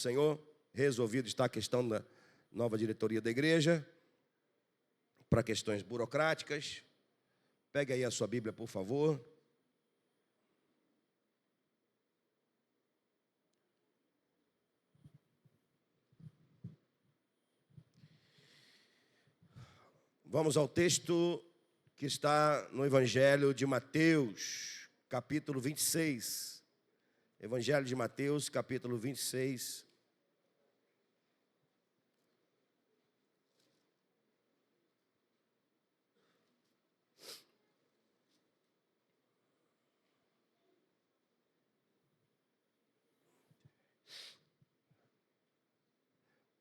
Senhor, resolvido está a questão da nova diretoria da igreja, para questões burocráticas. Pegue aí a sua Bíblia, por favor. Vamos ao texto que está no Evangelho de Mateus, capítulo 26. Evangelho de Mateus, capítulo 26.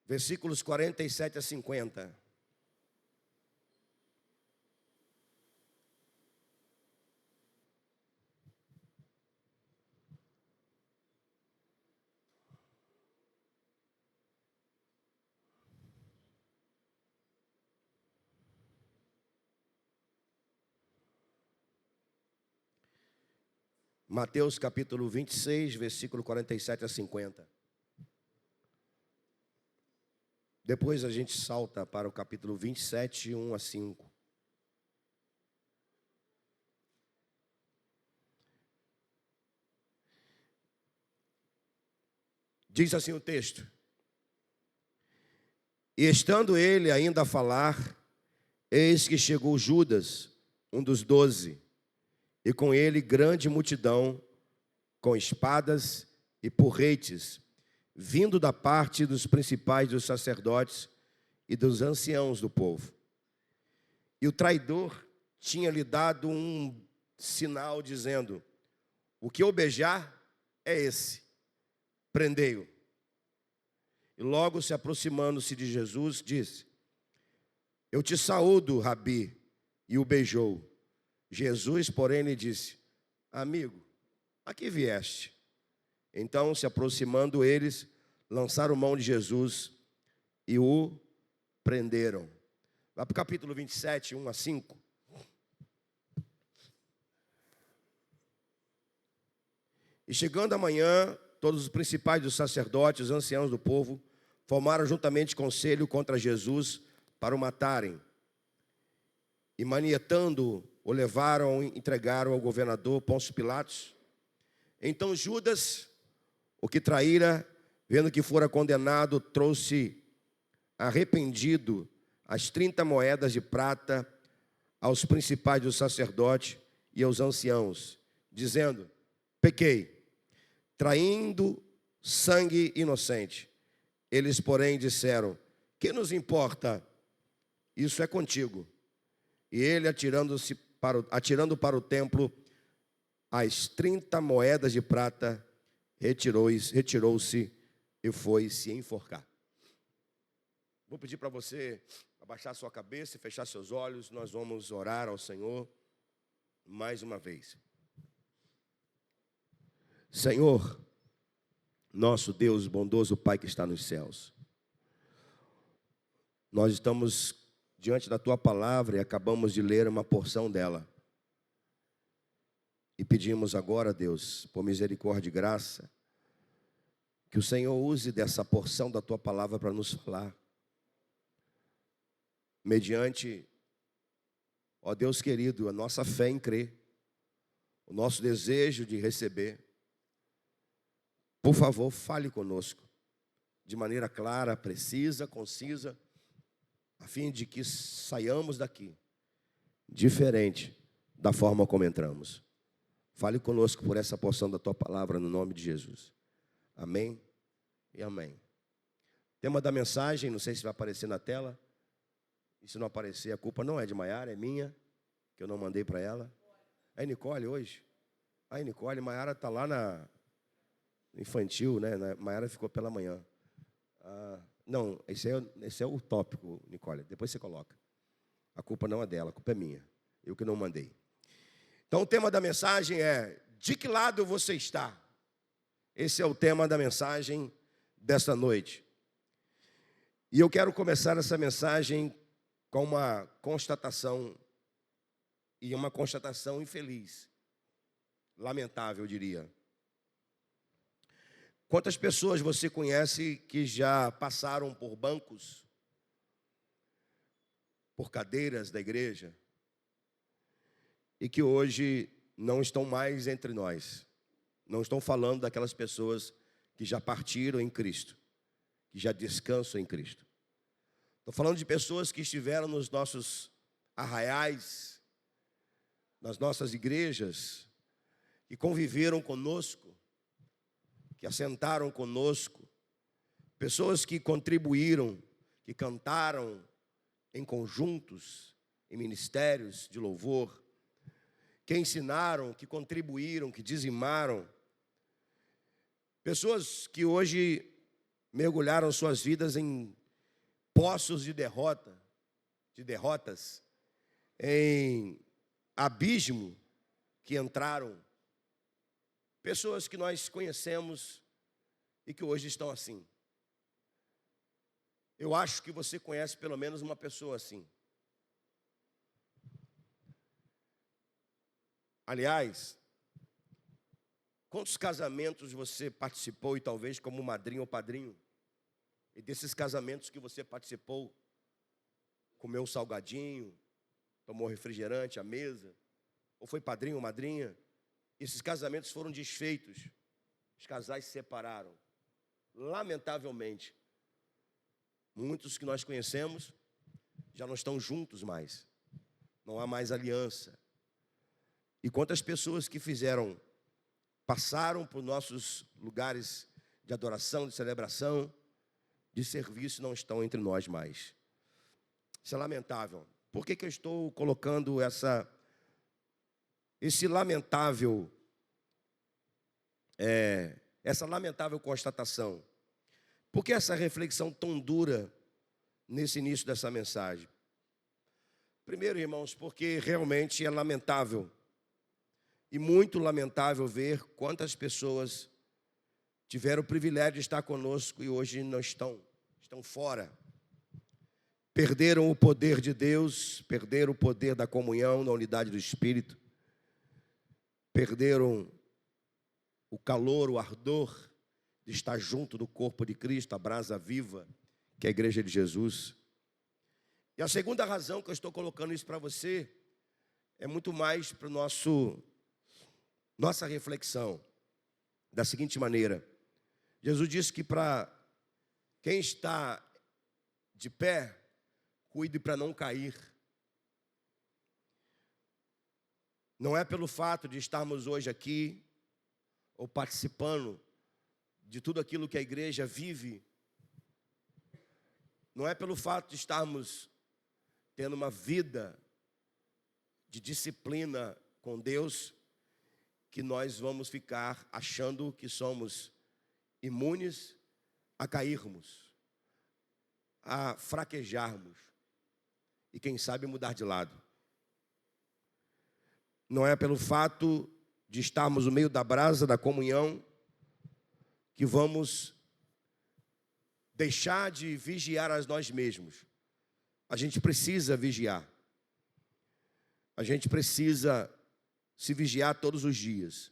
Versículos 47 a 50. Mateus capítulo 26, versículo 47 a 50. Depois a gente salta para o capítulo 27, 1 a 5. Diz assim o texto: E estando ele ainda a falar, eis que chegou Judas, um dos 12, e com ele grande multidão, com espadas e porretes, vindo da parte dos principais dos sacerdotes e dos anciãos do povo. E o traidor tinha lhe dado um sinal, dizendo: o que eu beijar é esse, prendei-o. E logo se aproximando-se de Jesus, disse: Eu te saúdo, Rabi, e o beijou. Jesus, porém, lhe disse: Amigo, a que vieste? Então, se aproximando eles, lançaram mão de Jesus e o prenderam. Vai para o capítulo 27, 1 a 5. E chegando amanhã, todos os principais dos sacerdotes, os anciãos do povo, formaram juntamente conselho contra Jesus para o matarem. E manietando, o levaram e entregaram ao governador Pôncio Pilatos. Então Judas, o que traíra, vendo que fora condenado, trouxe arrependido as 30 moedas de prata aos principais dos sacerdotes e aos anciãos, dizendo: Pequei, traindo sangue inocente. Eles, porém, disseram: Que nos importa? Isso é contigo. E ele, atirando para o templo as 30 moedas de prata, retirou-se e foi se enforcar. Vou pedir para você abaixar sua cabeça e fechar seus olhos. Nós vamos orar ao Senhor mais uma vez. Senhor, nosso Deus bondoso, Pai que está nos céus, nós estamos diante da Tua palavra e acabamos de ler uma porção dela. E pedimos agora, Deus, por misericórdia e graça, que o Senhor use dessa porção da Tua palavra para nos falar. Mediante, ó Deus querido, a nossa fé em crer, o nosso desejo de receber. Por favor, fale conosco de maneira clara, precisa, concisa, a fim de que saiamos daqui diferente da forma como entramos. Fale conosco por essa porção da Tua palavra, no nome de Jesus. Amém e amém. Tema da mensagem, não sei se vai aparecer na tela. E se não aparecer, a culpa não é de Maiara, é minha, que eu não mandei para ela. É Nicole hoje? Aí, Nicole, Maiara está lá na infantil, né? Maiara ficou pela manhã. Não, esse é o tópico, Nicole. Depois você coloca. A culpa não é dela, a culpa é minha. Eu que não mandei. Então, o tema da mensagem é: de que lado você está? Esse é o tema da mensagem desta noite. E eu quero começar essa mensagem com uma constatação, e uma constatação infeliz, lamentável, eu diria. Quantas pessoas você conhece que já passaram por bancos, por cadeiras da igreja, e que hoje não estão mais entre nós? Não estou falando daquelas pessoas que já partiram em Cristo, que já descansam em Cristo. Estou falando de pessoas que estiveram nos nossos arraiais, nas nossas igrejas, que conviveram conosco, que assentaram conosco, pessoas que contribuíram, que cantaram em conjuntos, em ministérios de louvor, que ensinaram, que contribuíram, que dizimaram. Pessoas que hoje mergulharam suas vidas em poços de derrotas, em abismo que entraram. Pessoas que nós conhecemos e que hoje estão assim. Eu acho que você conhece pelo menos uma pessoa assim. Aliás, quantos casamentos você participou e talvez como madrinha ou padrinho? E desses casamentos que você participou, comeu um salgadinho, tomou refrigerante à mesa, ou foi padrinho ou madrinha? Esses casamentos foram desfeitos, os casais se separaram. Lamentavelmente, muitos que nós conhecemos já não estão juntos mais, não há mais aliança. E quantas pessoas que passaram por nossos lugares de adoração, de celebração, de serviço, não estão entre nós mais. Isso é lamentável. Por que eu estou colocando essa lamentável constatação? Por que essa reflexão tão dura nesse início dessa mensagem? Primeiro, irmãos, porque realmente é lamentável, e muito lamentável ver quantas pessoas tiveram o privilégio de estar conosco e hoje não estão fora. Perderam o poder de Deus, perderam o poder da comunhão, da unidade do Espírito, perderam o calor, o ardor de estar junto do corpo de Cristo, a brasa viva, que é a igreja de Jesus. E a segunda razão que eu estou colocando isso para você é muito mais para nossa reflexão, da seguinte maneira: Jesus disse que para quem está de pé, cuide para não cair. Não é pelo fato de estarmos hoje aqui, ou participando de tudo aquilo que a igreja vive, não é pelo fato de estarmos tendo uma vida de disciplina com Deus, que nós vamos ficar achando que somos imunes a cairmos, a fraquejarmos e quem sabe mudar de lado. Não é pelo fato de estarmos no meio da brasa da comunhão que vamos deixar de vigiar a nós mesmos. A gente precisa vigiar. A gente precisa se vigiar todos os dias.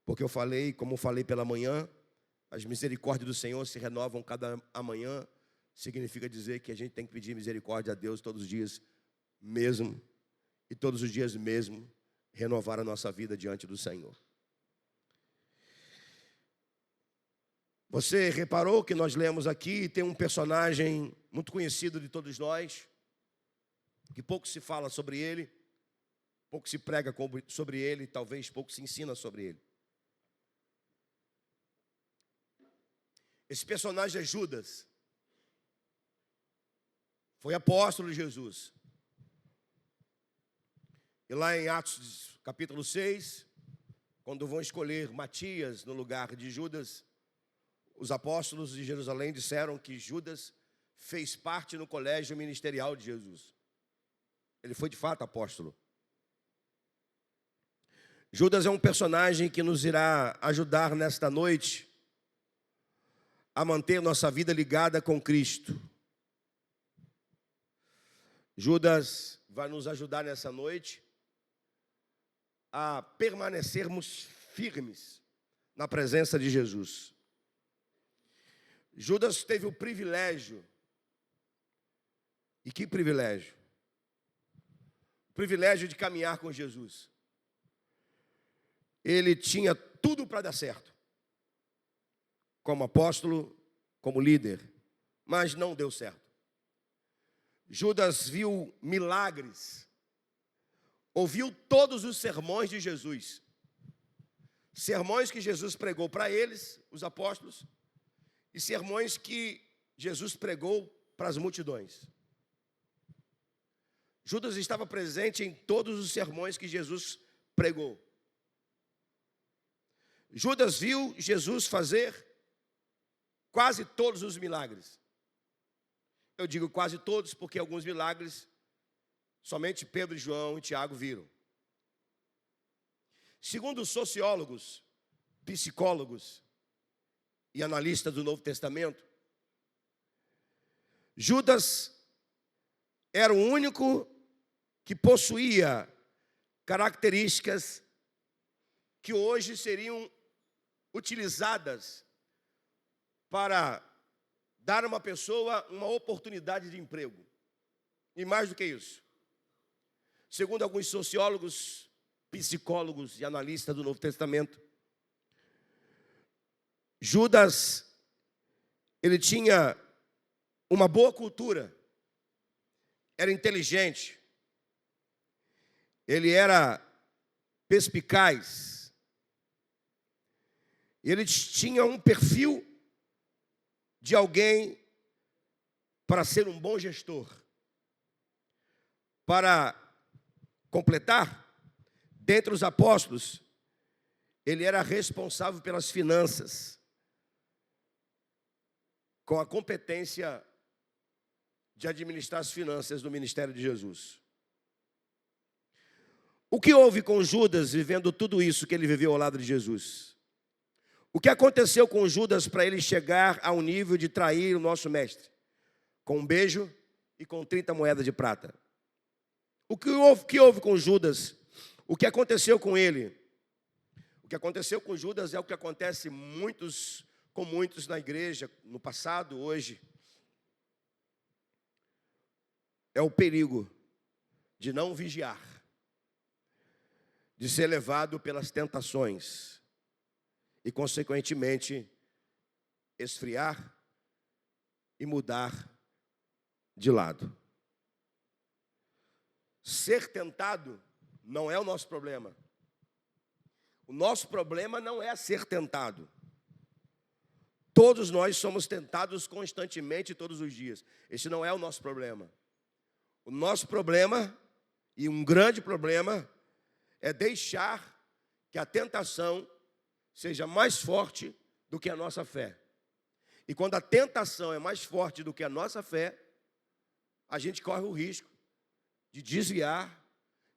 Porque como falei pela manhã, as misericórdias do Senhor se renovam cada amanhã. Significa dizer que a gente tem que pedir misericórdia a Deus todos os dias mesmo. E todos os dias mesmo renovar a nossa vida diante do Senhor. Você reparou que nós lemos aqui, tem um personagem muito conhecido de todos nós, que pouco se fala sobre ele, pouco se prega sobre ele, talvez pouco se ensina sobre ele. Esse personagem é Judas. Foi apóstolo de Jesus. E lá em Atos capítulo 6, quando vão escolher Matias no lugar de Judas, os apóstolos de Jerusalém disseram que Judas fez parte no colégio ministerial de Jesus. Ele foi de fato apóstolo. Judas é um personagem que nos irá ajudar nesta noite a manter nossa vida ligada com Cristo. Judas vai nos ajudar nessa noite a permanecermos firmes na presença de Jesus. Judas teve o privilégio, e que privilégio? O privilégio de caminhar com Jesus. Ele tinha tudo para dar certo, como apóstolo, como líder, mas não deu certo. Judas viu milagres, ouviu todos os sermões de Jesus, sermões que Jesus pregou para eles, os apóstolos, e sermões que Jesus pregou para as multidões. Judas estava presente em todos os sermões que Jesus pregou. Judas viu Jesus fazer quase todos os milagres. Eu digo quase todos porque alguns milagres somente Pedro, João e Tiago viram. Segundo os sociólogos, psicólogos e analistas do Novo Testamento, Judas era o único que possuía características que hoje seriam utilizadas para dar a uma pessoa uma oportunidade de emprego. E mais do que isso, segundo alguns sociólogos, psicólogos e analistas do Novo Testamento, Judas, ele tinha uma boa cultura, era inteligente, ele era perspicaz, ele tinha um perfil de alguém para ser um bom gestor. Para completar, dentre os apóstolos, ele era responsável pelas finanças, com a competência de administrar as finanças do ministério de Jesus. O que houve com Judas vivendo tudo isso que ele viveu ao lado de Jesus? O que aconteceu com Judas para ele chegar ao nível de trair o nosso mestre? Com um beijo e com 30 moedas de prata. O que houve com Judas? O que aconteceu com ele? O que aconteceu com Judas é o que acontece com muitos na igreja, no passado, hoje. É o perigo de não vigiar, de ser levado pelas tentações e, consequentemente, esfriar e mudar de lado. Ser tentado não é o nosso problema. O nosso problema não é ser tentado. Todos nós somos tentados constantemente, todos os dias. Esse não é o nosso problema. O nosso problema, e um grande problema, é deixar que a tentação seja mais forte do que a nossa fé. E quando a tentação é mais forte do que a nossa fé, a gente corre o risco de desviar,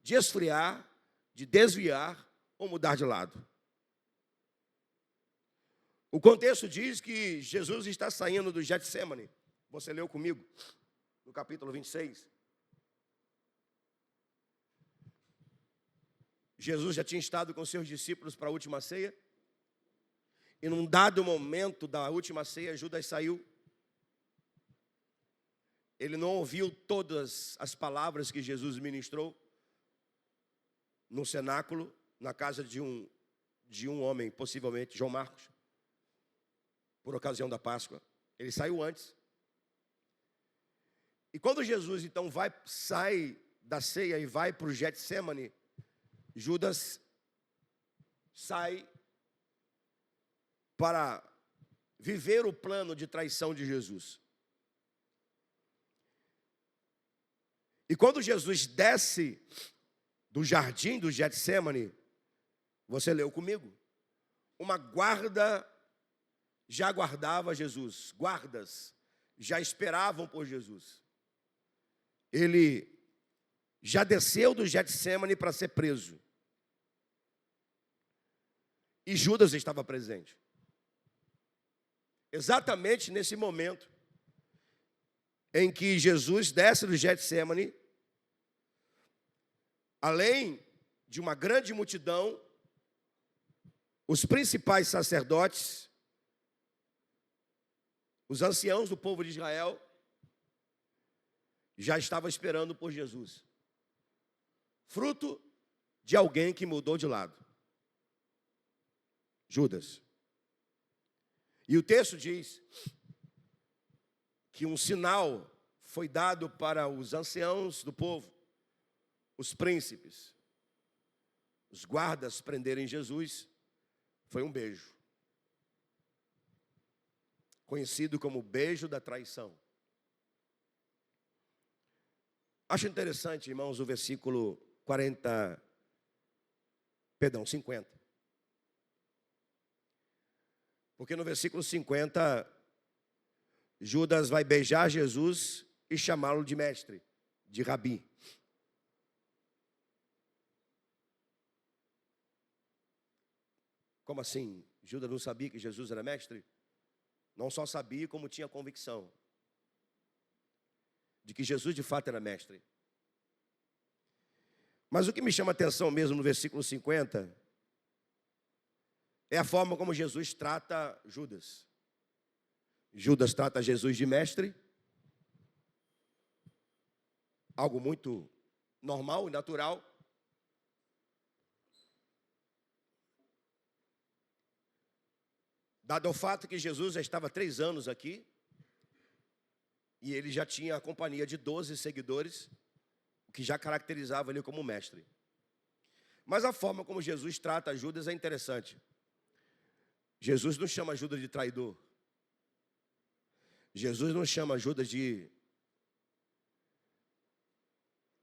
de esfriar, de desviar ou mudar de lado. O contexto diz que Jesus está saindo do Getsêmani. Você leu comigo no capítulo 26. Jesus já tinha estado com seus discípulos para a última ceia. E num dado momento da última ceia, Judas saiu. Ele não ouviu todas as palavras que Jesus ministrou no cenáculo, na casa de um homem, possivelmente João Marcos, por ocasião da Páscoa. Ele saiu antes. E quando Jesus então sai da ceia e vai para o Getsêmani, Judas sai para viver o plano de traição de Jesus. E quando Jesus desce do jardim do Getsêmani, você leu comigo, uma guarda já aguardava Jesus, guardas já esperavam por Jesus. Ele já desceu do Getsêmani para ser preso. E Judas estava presente. Exatamente nesse momento em que Jesus desce do Getsêmani, além de uma grande multidão, os principais sacerdotes, Os anciãos do povo de Israel já estavam esperando por Jesus, fruto de alguém que mudou de lado, Judas. E o texto diz que um sinal foi dado para os anciãos do povo, os príncipes, os guardas prenderem Jesus, foi um beijo, conhecido como o beijo da traição. Acho interessante, irmãos, o versículo 50. Porque no versículo 50, Judas vai beijar Jesus e chamá-lo de mestre, de rabi. Como assim? Judas não sabia que Jesus era mestre? Não só sabia, como tinha convicção de que Jesus de fato era mestre. Mas o que me chama a atenção mesmo no versículo 50 é a forma como Jesus trata Judas. Judas trata Jesus de mestre, algo muito normal e natural. Dado o fato que Jesus já estava 3 anos aqui, e ele já tinha a companhia de 12 seguidores, o que já caracterizava ele como mestre. Mas a forma como Jesus trata Judas é interessante. Jesus não chama Judas de traidor. Jesus não chama Judas de...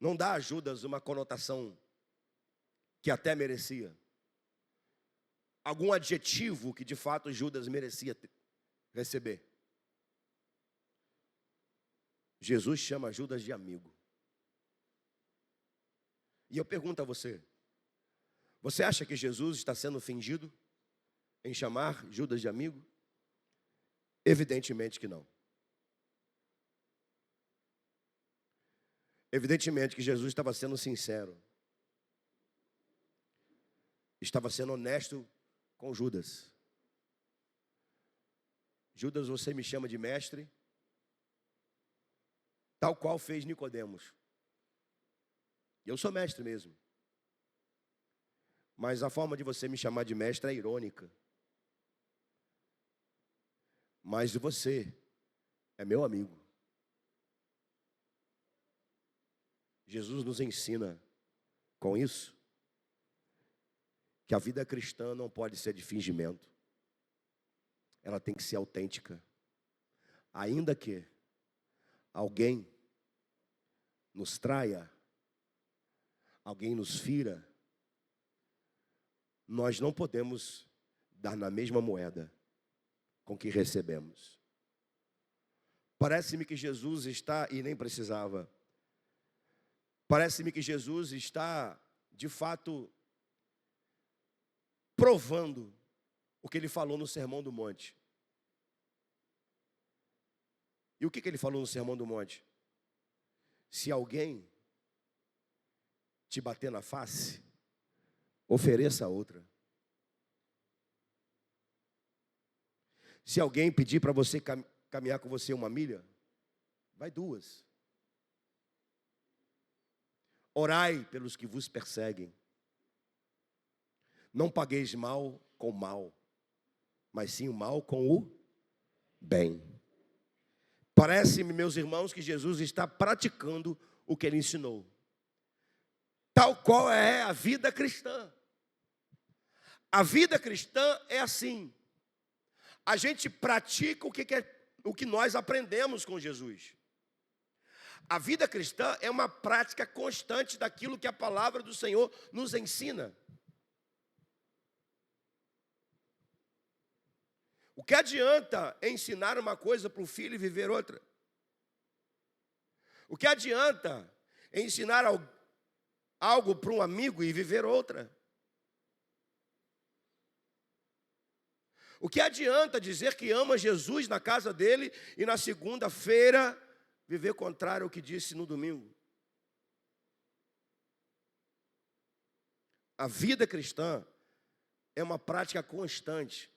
Não dá a Judas uma conotação que até merecia. Algum adjetivo que de fato Judas merecia receber. Jesus chama Judas de amigo. E eu pergunto a você: você acha que Jesus está sendo fingido em chamar Judas de amigo? Evidentemente que não. Evidentemente que Jesus estava sendo sincero. Estava sendo honesto com Judas. Judas, você me chama de mestre, tal qual fez Nicodemos. Eu sou mestre mesmo. Mas a forma de você me chamar de mestre é irônica. Mas você é meu amigo. Jesus nos ensina com isso que a vida cristã não pode ser de fingimento. Ela tem que ser autêntica. Ainda que alguém nos traia, alguém nos fira, nós não podemos dar na mesma moeda com que recebemos. Parece-me que Jesus está, e nem precisava, parece-me que Jesus está, de fato, provando o que ele falou no Sermão do Monte. E o que ele falou no Sermão do Monte? Se alguém te bater na face, ofereça a outra. Se alguém pedir para você caminhar com você 1 milha, vai 2. Orai pelos que vos perseguem. Não pagueis mal com mal, mas sim o mal com o bem. Parece-me, meus irmãos, que Jesus está praticando o que ele ensinou. Tal qual é a vida cristã. A vida cristã é assim. A gente pratica o que nós aprendemos com Jesus. A vida cristã é uma prática constante daquilo que a palavra do Senhor nos ensina. O que adianta ensinar uma coisa para o filho e viver outra? O que adianta ensinar algo para um amigo e viver outra? O que adianta dizer que ama Jesus na casa dele e na segunda-feira viver contrário ao que disse no domingo? A vida cristã é uma prática constante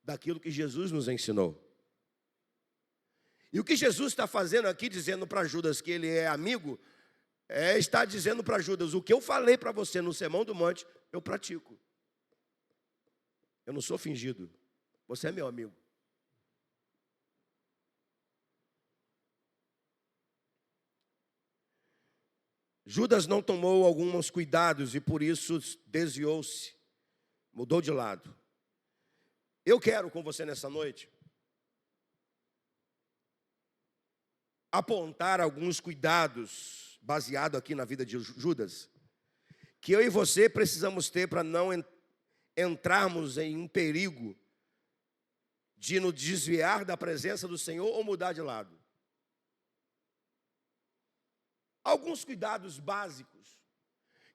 daquilo que Jesus nos ensinou. E o que Jesus está fazendo aqui, dizendo para Judas que ele é amigo, está dizendo para Judas: o que eu falei para você no Sermão do Monte, eu pratico. Eu não sou fingido, você é meu amigo. Judas não tomou alguns cuidados e por isso desviou-se, mudou de lado. Eu quero com você nessa noite apontar alguns cuidados, baseado aqui na vida de Judas, que eu e você precisamos ter para não entrarmos em um perigo de nos desviar da presença do Senhor ou mudar de lado. Alguns cuidados básicos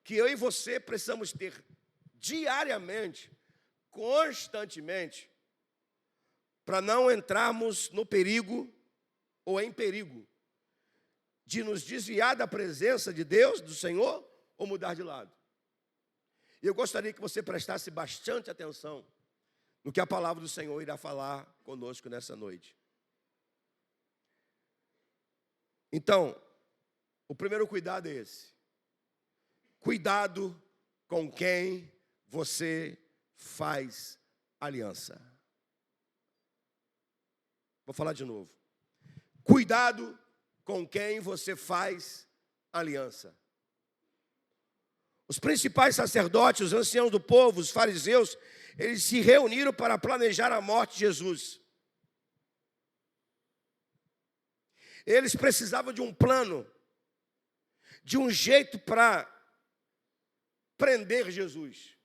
que eu e você precisamos ter diariamente, constantemente, para não entrarmos no perigo ou em perigo de nos desviar da presença de Deus, do Senhor, ou mudar de lado. E eu gostaria que você prestasse bastante atenção no que a palavra do Senhor irá falar conosco nessa noite. Então, o primeiro cuidado é esse. Cuidado com quem você faz aliança. Vou falar de novo. Cuidado com quem você faz aliança. Os principais sacerdotes, os anciãos do povo, os fariseus, eles se reuniram para planejar a morte de Jesus. Eles precisavam de um plano, de um jeito para prender Jesus.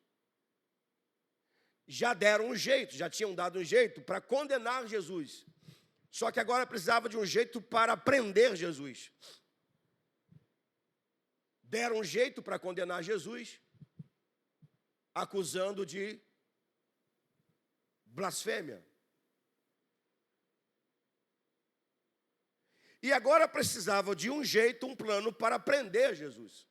Já deram um jeito, já tinham dado um jeito para condenar Jesus. Só que agora precisava de um jeito para prender Jesus. Deram um jeito para condenar Jesus, acusando de blasfêmia. E agora precisava de um jeito, um plano para prender Jesus.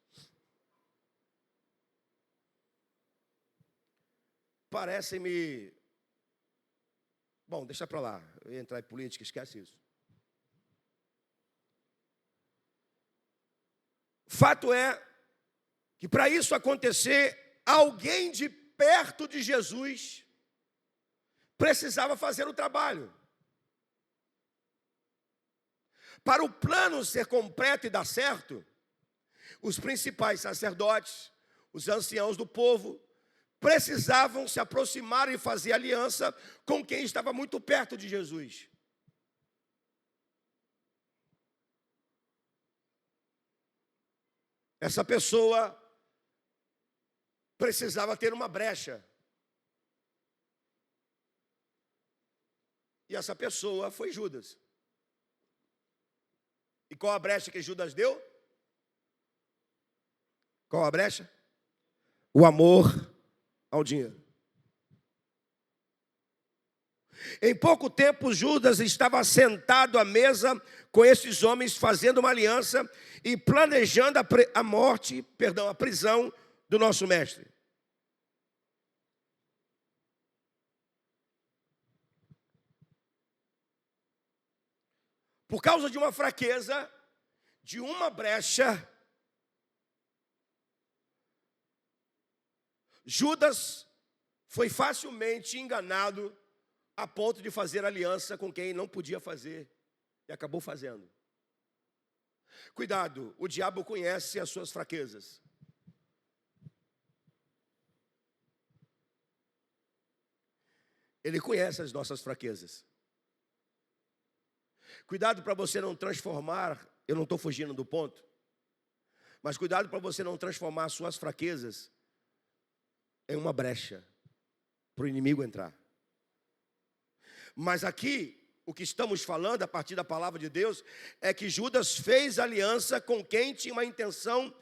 Parece-me... Bom, deixa para lá, eu ia entrar em política, esquece isso. Fato é que para isso acontecer, alguém de perto de Jesus precisava fazer o trabalho. Para o plano ser completo e dar certo, os principais sacerdotes, os anciãos do povo, precisavam se aproximar e fazer aliança com quem estava muito perto de Jesus. Essa pessoa precisava ter uma brecha. E essa pessoa foi Judas. E qual a brecha que Judas deu? Qual a brecha? O amor ao dinheiro. Em pouco tempo, Judas estava sentado à mesa com esses homens, fazendo uma aliança e planejando a prisão do nosso mestre. Por causa de uma fraqueza, de uma brecha, Judas foi facilmente enganado a ponto de fazer aliança com quem não podia fazer e acabou fazendo. Cuidado, o diabo conhece as suas fraquezas. Ele conhece as nossas fraquezas. Cuidado para você não transformar, eu não estou fugindo do ponto, mas cuidado para você não transformar as suas fraquezas em uma brecha para o inimigo entrar. Mas aqui, o que estamos falando a partir da palavra de Deus é que Judas fez aliança com quem tinha uma intenção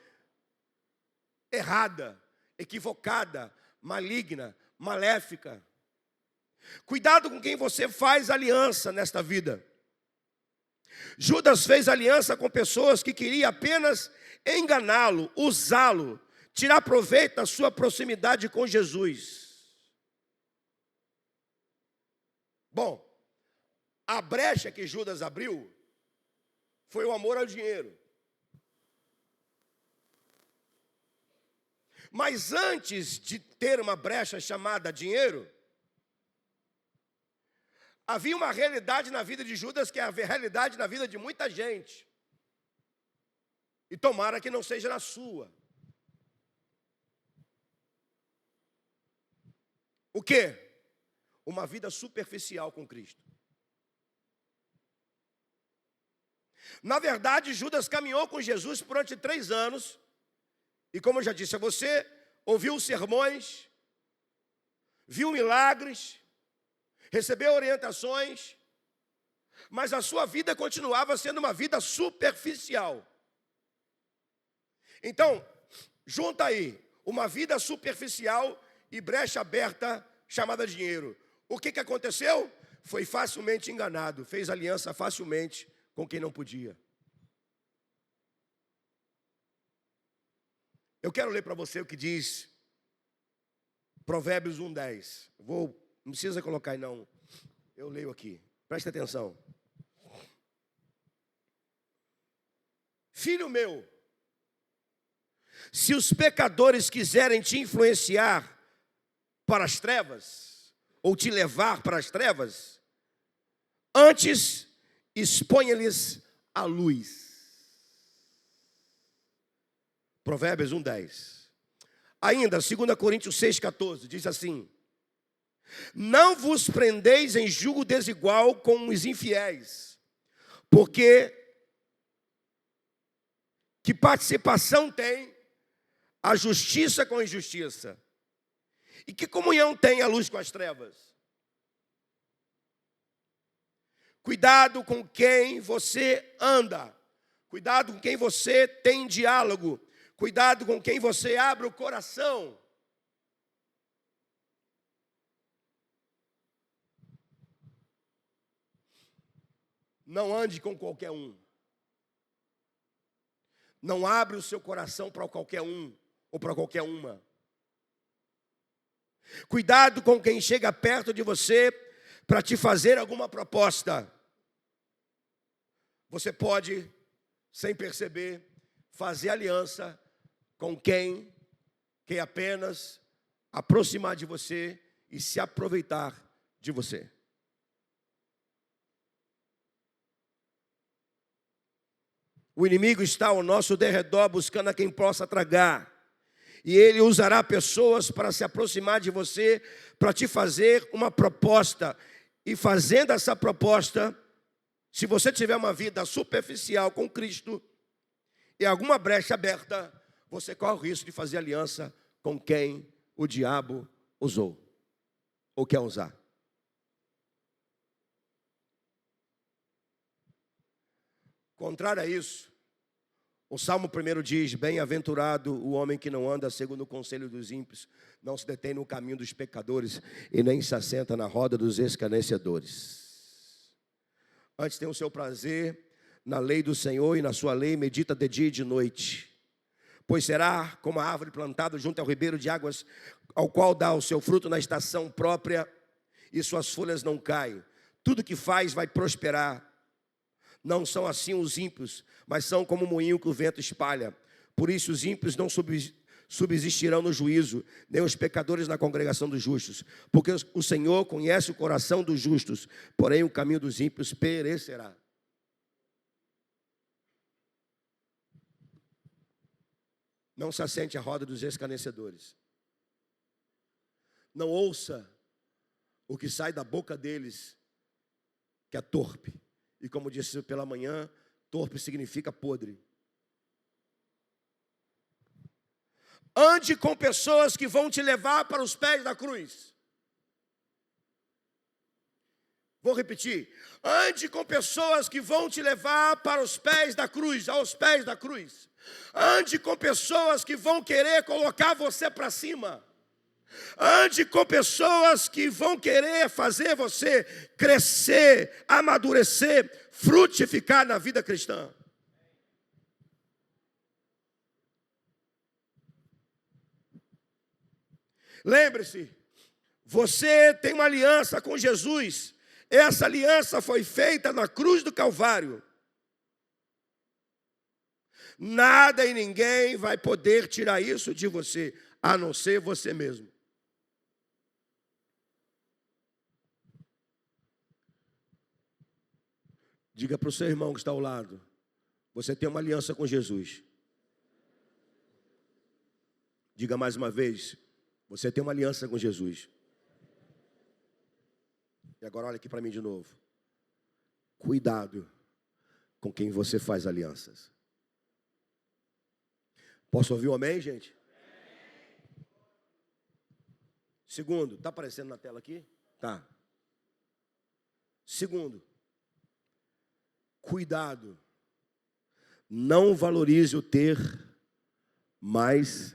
errada, equivocada, maligna, maléfica. Cuidado com quem você faz aliança nesta vida. Judas fez aliança com pessoas que queriam apenas enganá-lo, usá-lo, tirar proveito da sua proximidade com Jesus. Bom, A brecha que Judas abriu foi o amor ao dinheiro. Mas antes de ter uma brecha chamada dinheiro, havia uma realidade na vida de Judas que é a realidade na vida de muita gente. E tomara que não seja na sua. O quê? Uma vida superficial com Cristo. Na verdade, Judas caminhou com Jesus durante 3 anos. E como eu já disse a você, ouviu sermões, viu milagres, recebeu orientações, mas a sua vida continuava sendo uma vida superficial. Então, junta aí, uma vida superficial e brecha aberta chamada dinheiro. O que aconteceu? Foi facilmente enganado, fez aliança facilmente com quem não podia. Eu quero ler para você o que diz Provérbios 1:10. Não precisa colocar aí não, eu leio aqui, presta atenção. Filho meu, se os pecadores quiserem te influenciar para as trevas, ou te levar para as trevas, antes exponha-lhes a luz. Provérbios 1:10. Ainda, 2 Coríntios 6:14, diz assim: não vos prendeis em julgo desigual com os infiéis, porque que participação tem a justiça com a injustiça? E que comunhão tem a luz com as trevas? Cuidado com quem você anda. Cuidado com quem você tem diálogo. Cuidado com quem você abre o coração. Não ande com qualquer um. Não abre o seu coração para qualquer um ou para qualquer uma. Cuidado com quem chega perto de você para te fazer alguma proposta. Você pode, sem perceber, fazer aliança com quem quer apenas aproximar de você e se aproveitar de você. O inimigo está ao nosso derredor buscando a quem possa tragar. E ele usará pessoas para se aproximar de você, para te fazer uma proposta. E fazendo essa proposta, se você tiver uma vida superficial com Cristo e alguma brecha aberta, você corre o risco de fazer aliança com quem o diabo usou ou quer usar. Contrário a isso, o Salmo 1 diz: bem-aventurado o homem que não anda segundo o conselho dos ímpios, não se detém no caminho dos pecadores e nem se assenta na roda dos escarnecedores. Antes tem o seu prazer na lei do Senhor e na sua lei medita de dia e de noite. Pois será como a árvore plantada junto ao ribeiro de águas, ao qual dá o seu fruto na estação própria e suas folhas não caem. Tudo que faz vai prosperar. Não são assim os ímpios, mas são como um moinho que o vento espalha. Por isso os ímpios não subsistirão no juízo, nem os pecadores na congregação dos justos. Porque o Senhor conhece o coração dos justos, porém o caminho dos ímpios perecerá. Não se assente à roda dos escarnecedores. Não ouça o que sai da boca deles, que é torpe. E como disse pela manhã, torpe significa podre. Ande com pessoas que vão te levar para os pés da cruz. Vou repetir. Ande com pessoas que vão te levar para os pés da cruz, aos pés da cruz. Ande com pessoas que vão querer colocar você para cima. Ande com pessoas que vão querer fazer você crescer, amadurecer, frutificar na vida cristã. Lembre-se, você tem uma aliança com Jesus. Essa aliança foi feita na cruz do Calvário. Nada e ninguém vai poder tirar isso de você, a não ser você mesmo. Diga para o seu irmão que está ao lado: você tem uma aliança com Jesus. Diga mais uma vez: você tem uma aliança com Jesus. E agora olha aqui para mim de novo. Cuidado com quem você faz alianças. Posso ouvir um amém, gente? Segundo, está aparecendo na tela aqui? Tá. Segundo, cuidado. Não valorize o ter mais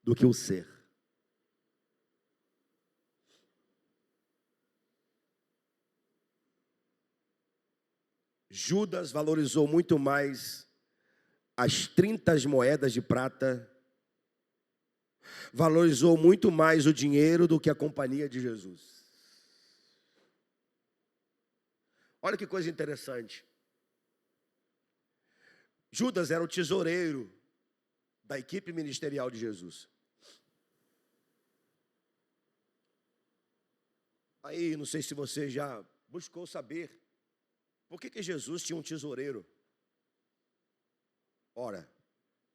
do que o ser. Judas valorizou muito mais as 30 moedas de prata, valorizou muito mais o dinheiro do que a companhia de Jesus. Olha que coisa interessante. Judas era o tesoureiro da equipe ministerial de Jesus. Aí, não sei se você já buscou saber por que Jesus tinha um tesoureiro. Ora,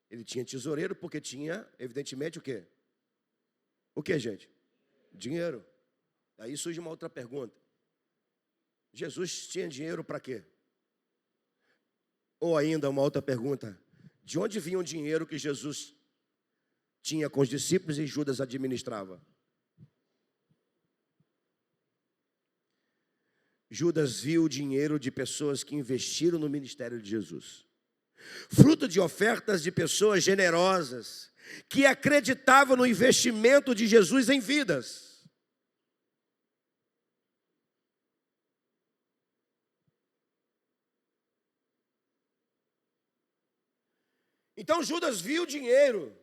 ele tinha tesoureiro porque tinha, evidentemente, o quê? O quê, gente? Dinheiro. Aí surge uma outra pergunta. Jesus tinha dinheiro para quê? Ou ainda uma outra pergunta. De onde vinha o dinheiro que Jesus tinha com os discípulos e Judas administrava? Judas viu o dinheiro de pessoas que investiram no ministério de Jesus. Fruto de ofertas de pessoas generosas, que acreditavam no investimento de Jesus em vidas. Então Judas viu dinheiro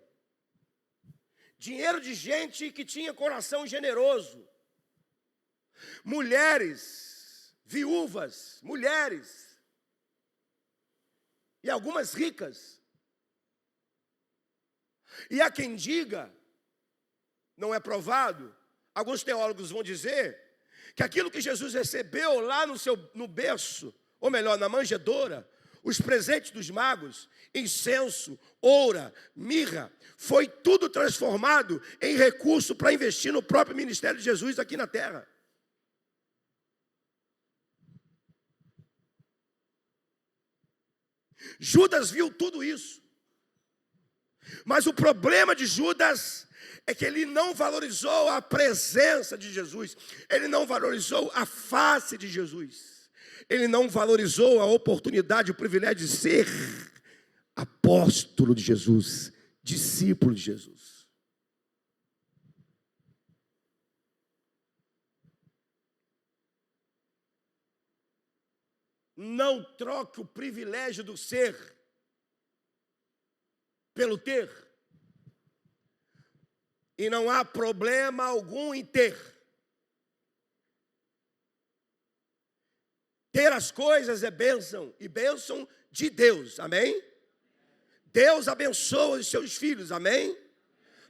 de gente que tinha coração generoso. Mulheres, viúvas, mulheres, e algumas ricas. E há quem diga, não é provado, alguns teólogos vão dizer, que aquilo que Jesus recebeu lá no berço, ou melhor, na manjedoura, os presentes dos magos, incenso, ouro, mirra, foi tudo transformado em recurso para investir no próprio ministério de Jesus aqui na terra. Judas viu tudo isso. Mas o problema de Judas é que ele não valorizou a presença de Jesus. Ele não valorizou a face de Jesus. Ele não valorizou a oportunidade, o privilégio de ser apóstolo de Jesus, discípulo de Jesus. Não troque o privilégio do ser pelo ter. E não há problema algum em ter. Ter as coisas é bênção, e bênção de Deus, amém? Deus abençoa os seus filhos, amém?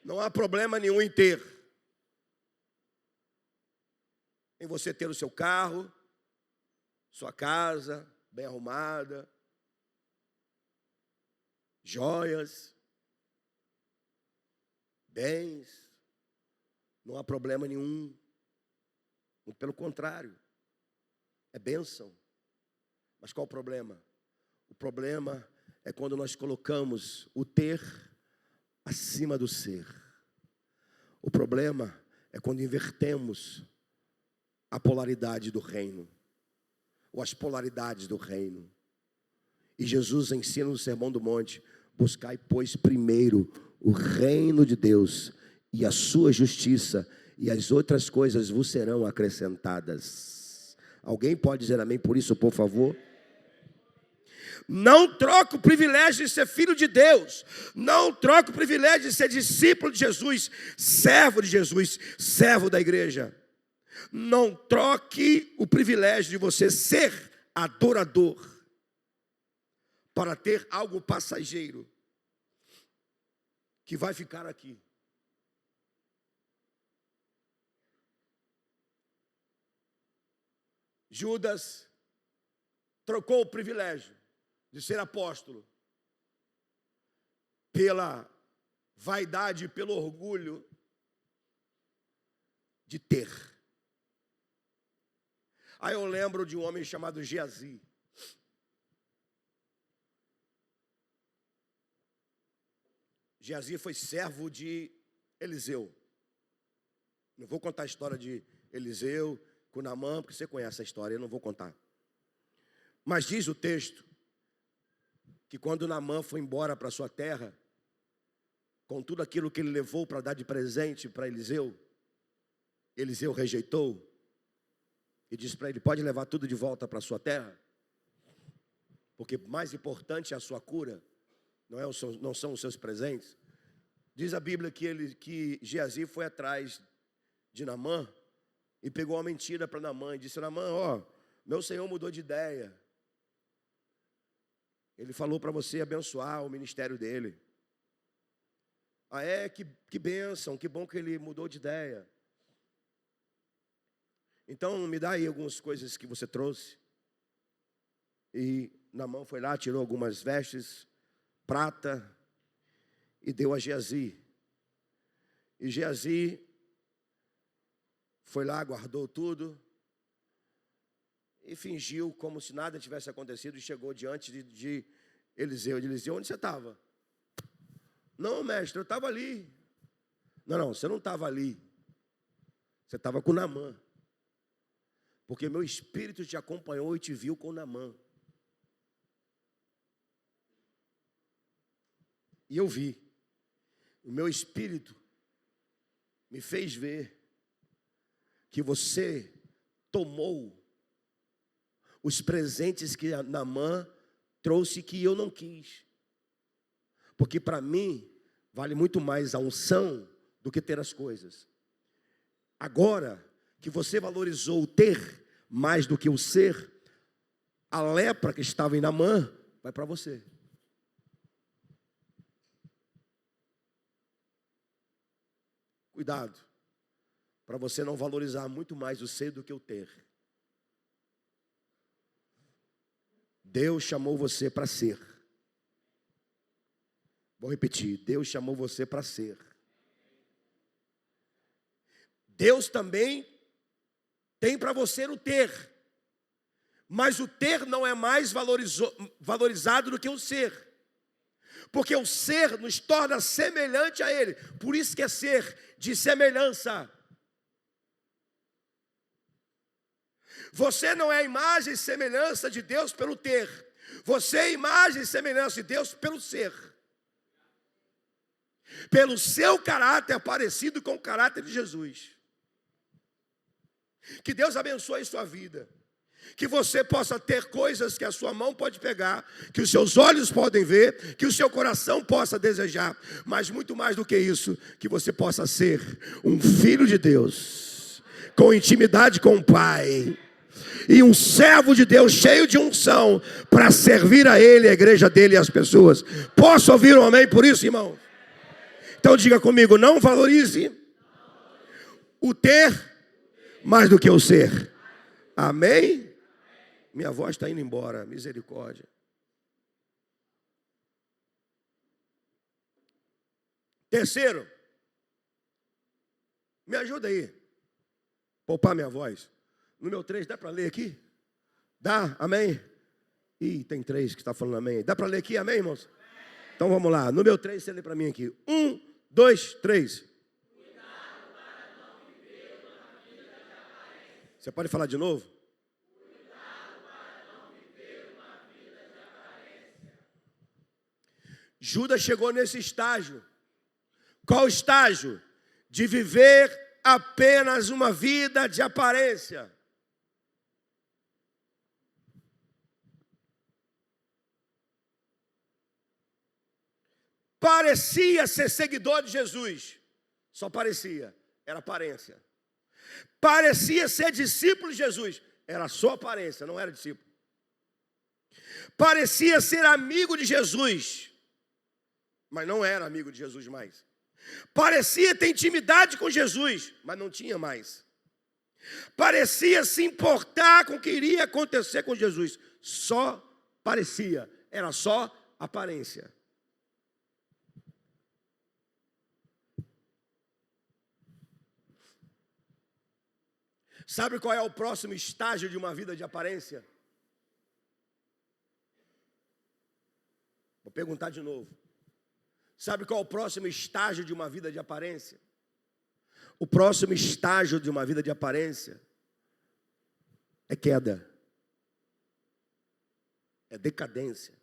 Não há problema nenhum em ter. Em você ter o seu carro, sua casa bem arrumada, joias, bens, não há problema nenhum. Muito pelo contrário, é bênção. Mas qual o problema? O problema é quando nós colocamos o ter acima do ser. O problema é quando invertemos a polaridade do reino, ou as polaridades do reino. E Jesus ensina no Sermão do Monte: buscai, pois, primeiro o reino de Deus e a sua justiça, e as outras coisas vos serão acrescentadas. Alguém pode dizer amém por isso, por favor? Não troque o privilégio de ser filho de Deus. Não troque o privilégio de ser discípulo de Jesus, servo de Jesus, servo da igreja. Não troque o privilégio de você ser adorador para ter algo passageiro que vai ficar aqui. Judas trocou o privilégio de ser apóstolo pela vaidade, pelo orgulho de ter. Aí eu lembro de um homem chamado Geazi. Geazi foi servo de Eliseu. Não vou contar a história de Eliseu com Naamã, porque você conhece a história, eu não vou contar. Mas diz o texto que quando Naamã foi embora para sua terra, com tudo aquilo que ele levou para dar de presente para Eliseu, Eliseu rejeitou e disse para ele: pode levar tudo de volta para sua terra, porque mais importante é a sua cura, não são os seus presentes. Diz a Bíblia que Geazi foi atrás de Naamã e pegou uma mentira para Naamã e disse: Naamã, ó, meu senhor mudou de ideia. Ele falou para você abençoar o ministério dele. Ah, que bênção, que bom que ele mudou de ideia. Então me dá aí algumas coisas que você trouxe. E Naamã foi lá, tirou algumas vestes, prata, e deu a Geazi. E Geazi foi lá, guardou tudo e fingiu como se nada tivesse acontecido e chegou diante de Eliseu. Eliseu, onde você estava? Não, mestre, eu estava ali. Não, você não estava ali. Você estava com Naamã. Porque meu espírito te acompanhou e te viu com Naamã. E eu vi. O meu espírito me fez ver que você tomou os presentes que Naamã trouxe que eu não quis. Porque para mim vale muito mais a unção do que ter as coisas. Agora que você valorizou o ter mais do que o ser, a lepra que estava em Naamã vai para você. Cuidado, para você não valorizar muito mais o ser do que o ter. Deus chamou você para ser. Vou repetir, Deus chamou você para ser. Deus também tem para você o ter. Mas o ter não é mais valorizado do que o ser. Porque o ser nos torna semelhante a Ele. Por isso que é ser de semelhança. Você não é a imagem e semelhança de Deus pelo ter. Você é a imagem e semelhança de Deus pelo ser. Pelo seu caráter parecido com o caráter de Jesus. Que Deus abençoe sua vida. Que você possa ter coisas que a sua mão pode pegar, que os seus olhos podem ver, que o seu coração possa desejar. Mas muito mais do que isso, que você possa ser um filho de Deus, com intimidade com o Pai. E um servo de Deus cheio de unção para servir a Ele, a igreja dele e as pessoas. Posso ouvir um amém por isso, irmão? Então diga comigo, não valorize o ter mais do que o ser. Amém? Minha voz está indo embora, misericórdia. Terceiro, me ajuda aí, poupar minha voz. Número 3, dá para ler aqui? Dá? Amém? Ih, tem 3 que está falando amém. Dá para ler aqui, amém, irmãos? Então vamos lá, número 3, você lê para mim aqui. 1, 2, 3. Cuidado para não viver uma vida de aparência. Você pode falar de novo? Cuidado para não viver uma vida de aparência. Judas chegou nesse estágio. Qual estágio? De viver apenas uma vida de aparência. Parecia ser seguidor de Jesus. Só parecia, era aparência. Parecia ser discípulo de Jesus. Era só aparência, não era discípulo. Parecia ser amigo de Jesus, mas não era amigo de Jesus mais. Parecia ter intimidade com Jesus, mas não tinha mais. Parecia se importar com o que iria acontecer com Jesus. Só parecia, era só aparência. Sabe qual é o próximo estágio de uma vida de aparência? Vou perguntar de novo. Sabe qual é o próximo estágio de uma vida de aparência? O próximo estágio de uma vida de aparência é queda, é decadência.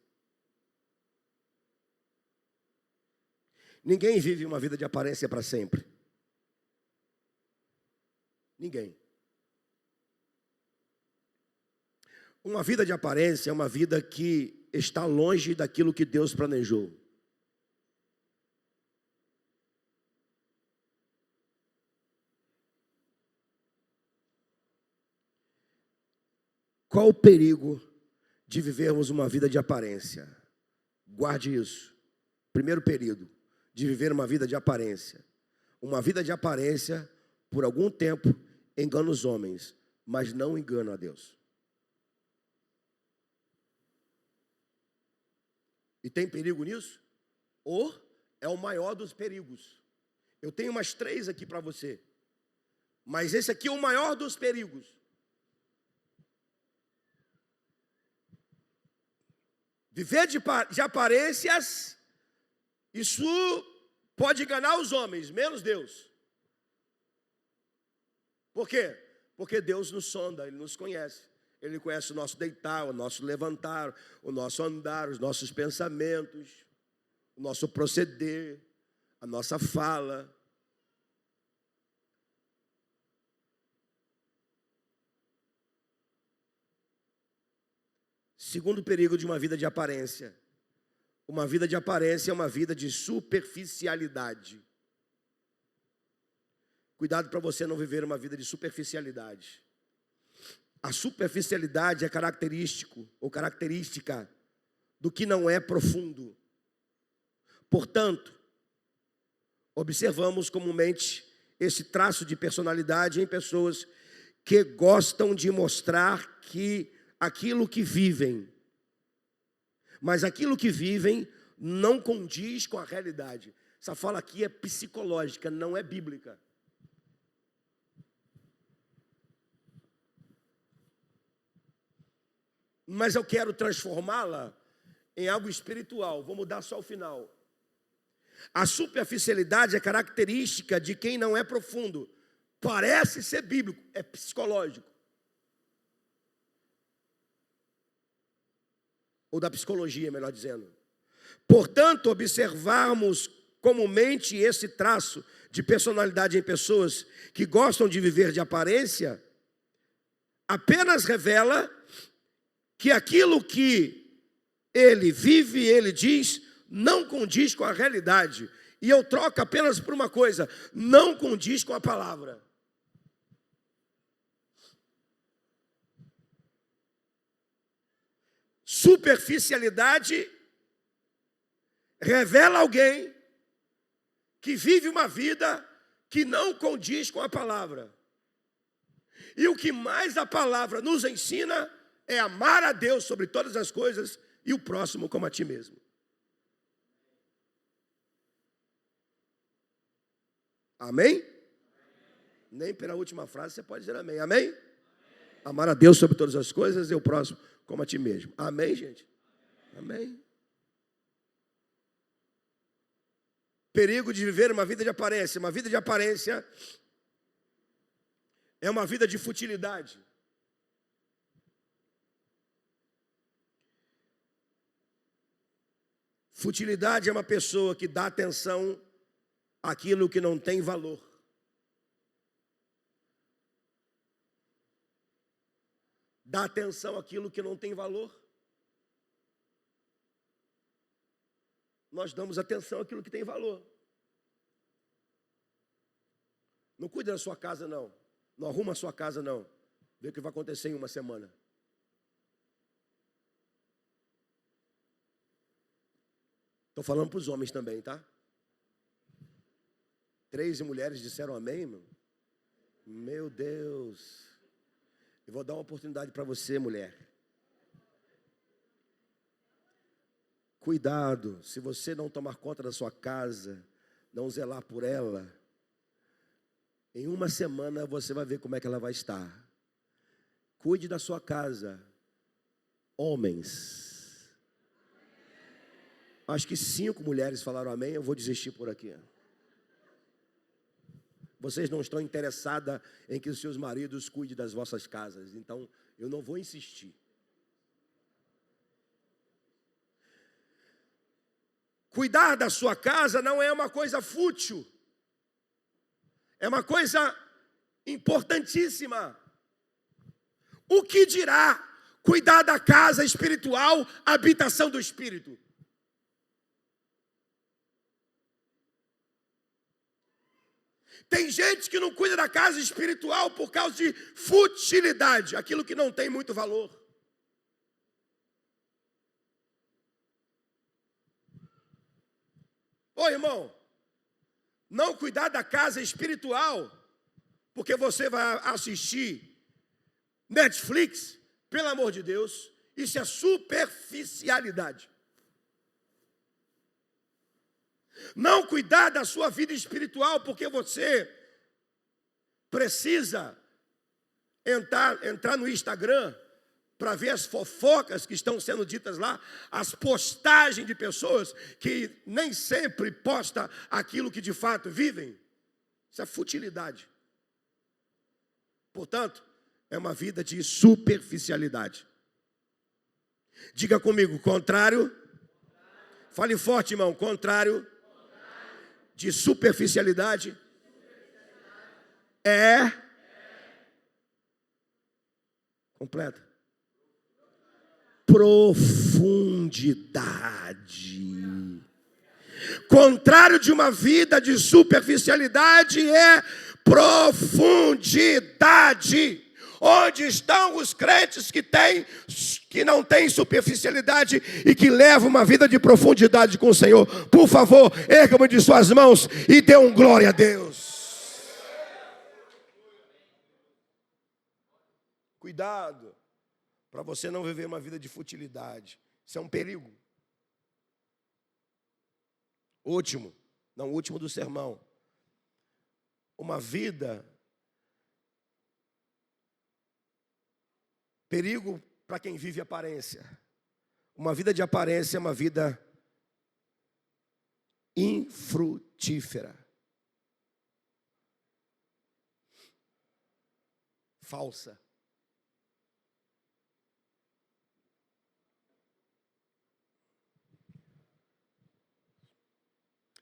Ninguém vive uma vida de aparência para sempre. Ninguém. Uma vida de aparência é uma vida que está longe daquilo que Deus planejou. Qual o perigo de vivermos uma vida de aparência? Guarde isso. Primeiro perigo de viver uma vida de aparência. Uma vida de aparência, por algum tempo, engana os homens, mas não engana a Deus. E tem perigo nisso? Ou é o maior dos perigos? Eu tenho umas 3 aqui para você. Mas esse aqui é o maior dos perigos. Viver de aparências, isso pode enganar os homens, menos Deus. Por quê? Porque Deus nos sonda, Ele nos conhece. Ele conhece o nosso deitar, o nosso levantar, o nosso andar, os nossos pensamentos, o nosso proceder, a nossa fala. Segundo perigo de uma vida de aparência. Uma vida de aparência é uma vida de superficialidade. Cuidado para você não viver uma vida de superficialidade. A superficialidade é característica do que não é profundo. Portanto, observamos comumente esse traço de personalidade em pessoas que gostam de mostrar que aquilo que vivem, mas aquilo que vivem não condiz com a realidade. Essa fala aqui é psicológica, não é bíblica. Mas eu quero transformá-la em algo espiritual. Vou mudar só o final. A superficialidade é característica de quem não é profundo. Parece ser bíblico, é psicológico. Ou da psicologia, melhor dizendo. Portanto, observarmos comumente esse traço de personalidade em pessoas que gostam de viver de aparência, apenas revela que aquilo que ele vive, ele diz, não condiz com a realidade. E eu troco apenas por uma coisa: não condiz com a palavra. Superficialidade revela alguém que vive uma vida que não condiz com a palavra. E o que mais a palavra nos ensina é amar a Deus sobre todas as coisas e o próximo como a ti mesmo. Amém? Nem pela última frase você pode dizer amém. Amém? Amar a Deus sobre todas as coisas e o próximo como a ti mesmo. Amém, gente? Amém. Perigo de viver uma vida de aparência. Uma vida de aparência é uma vida de futilidade. Futilidade é uma pessoa que dá atenção àquilo que não tem valor. Dá atenção àquilo que não tem valor. Nós damos atenção àquilo que tem valor. Não cuida da sua casa, não. Não arruma a sua casa, não. Vê o que vai acontecer em uma semana. Estou falando para os homens também, tá? 13 mulheres disseram amém, irmão. Meu Deus. Eu vou dar uma oportunidade para você, mulher. Cuidado, se você não tomar conta da sua casa, não zelar por ela, em uma semana você vai ver como é que ela vai estar. Cuide da sua casa. Homens. Acho que 5 mulheres falaram amém, eu vou desistir por aqui. Vocês não estão interessadas em que os seus maridos cuidem das vossas casas, então eu não vou insistir. Cuidar da sua casa não é uma coisa fútil, é uma coisa importantíssima. O que dirá cuidar da casa espiritual, a habitação do Espírito? Tem gente que não cuida da casa espiritual por causa de futilidade, aquilo que não tem muito valor. Ô irmão, não cuidar da casa espiritual, porque você vai assistir Netflix, pelo amor de Deus, isso é superficialidade. Não cuidar da sua vida espiritual, porque você precisa entrar no Instagram para ver as fofocas que estão sendo ditas lá, as postagens de pessoas que nem sempre postam aquilo que de fato vivem. Isso é futilidade. Portanto, é uma vida de superficialidade. Diga comigo, contrário. Fale forte, irmão, contrário de superficialidade é completa profundidade. Contrário de uma vida de superficialidade é profundidade. Onde estão os crentes que não têm superficialidade e que levam uma vida de profundidade com o Senhor? Por favor, erga-me de suas mãos e dê um glória a Deus. Cuidado, para você não viver uma vida de futilidade. Isso é um perigo. Último do sermão. Uma vida... Perigo para quem vive aparência. Uma vida de aparência é uma vida infrutífera. Falsa.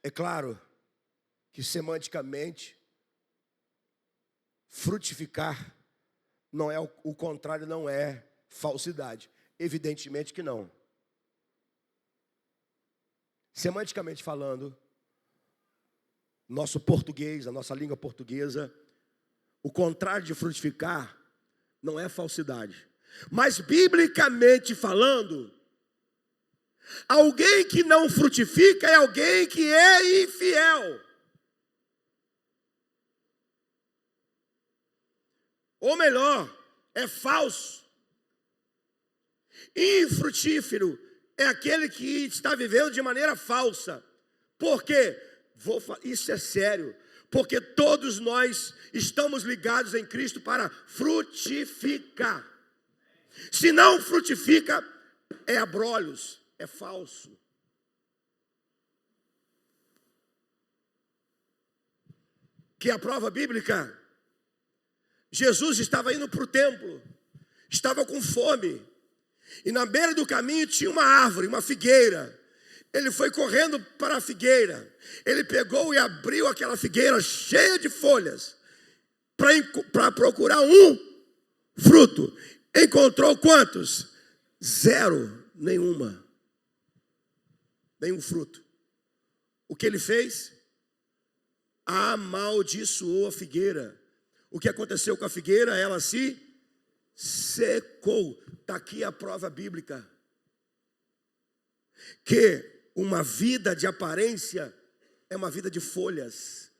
É claro que semanticamente frutificar não é o contrário, não é falsidade. Evidentemente que não. Semanticamente falando, nosso português, a nossa língua portuguesa, o contrário de frutificar não é falsidade. Mas biblicamente falando, alguém que não frutifica é alguém que é infiel. Ou melhor, é falso. Infrutífero é aquele que está vivendo de maneira falsa. Por quê? Isso é sério. Porque todos nós estamos ligados em Cristo para frutificar. Se não frutifica, é abrolhos, é falso. Que a prova bíblica... Jesus estava indo para o templo, estava com fome, e na beira do caminho tinha uma árvore, uma figueira. Ele foi correndo para a figueira, ele pegou e abriu aquela figueira cheia de folhas, para procurar um fruto. Encontrou quantos? 0, nenhum fruto. O que ele fez? Amaldiçoou a figueira. O que aconteceu com a figueira? Ela se secou. Está aqui a prova bíblica. Que uma vida de aparência é uma vida de folhas,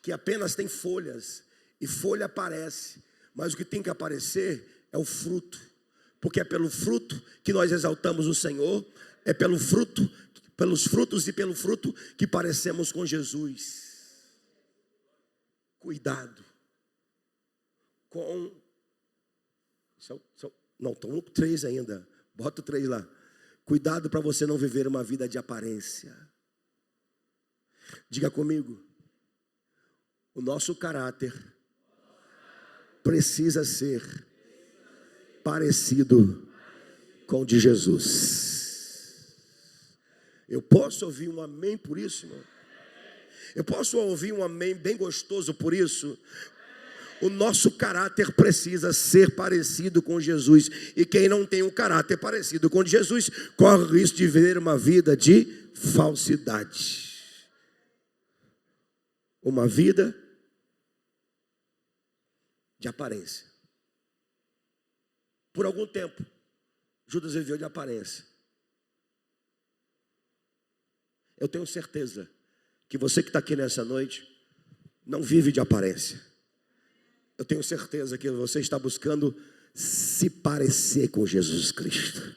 que apenas tem folhas, e folha aparece, mas o que tem que aparecer é o fruto, porque é pelo fruto que nós exaltamos o Senhor, é pelo fruto, pelos frutos e pelo fruto que parecemos com Jesus. Cuidado com... Não, estão no 3 ainda, bota o 3 lá. Cuidado para você não viver uma vida de aparência. Diga comigo, o nosso caráter precisa ser parecido com o de Jesus. Eu posso ouvir um amém por isso, irmão? Eu posso ouvir um amém bem gostoso por isso? O nosso caráter precisa ser parecido com Jesus. E quem não tem um caráter parecido com o de Jesus, corre o risco de viver uma vida de falsidade. Uma vida de aparência. Por algum tempo, Judas viveu de aparência. Eu tenho certeza que você que está aqui nessa noite não vive de aparência. Eu tenho certeza que você está buscando se parecer com Jesus Cristo.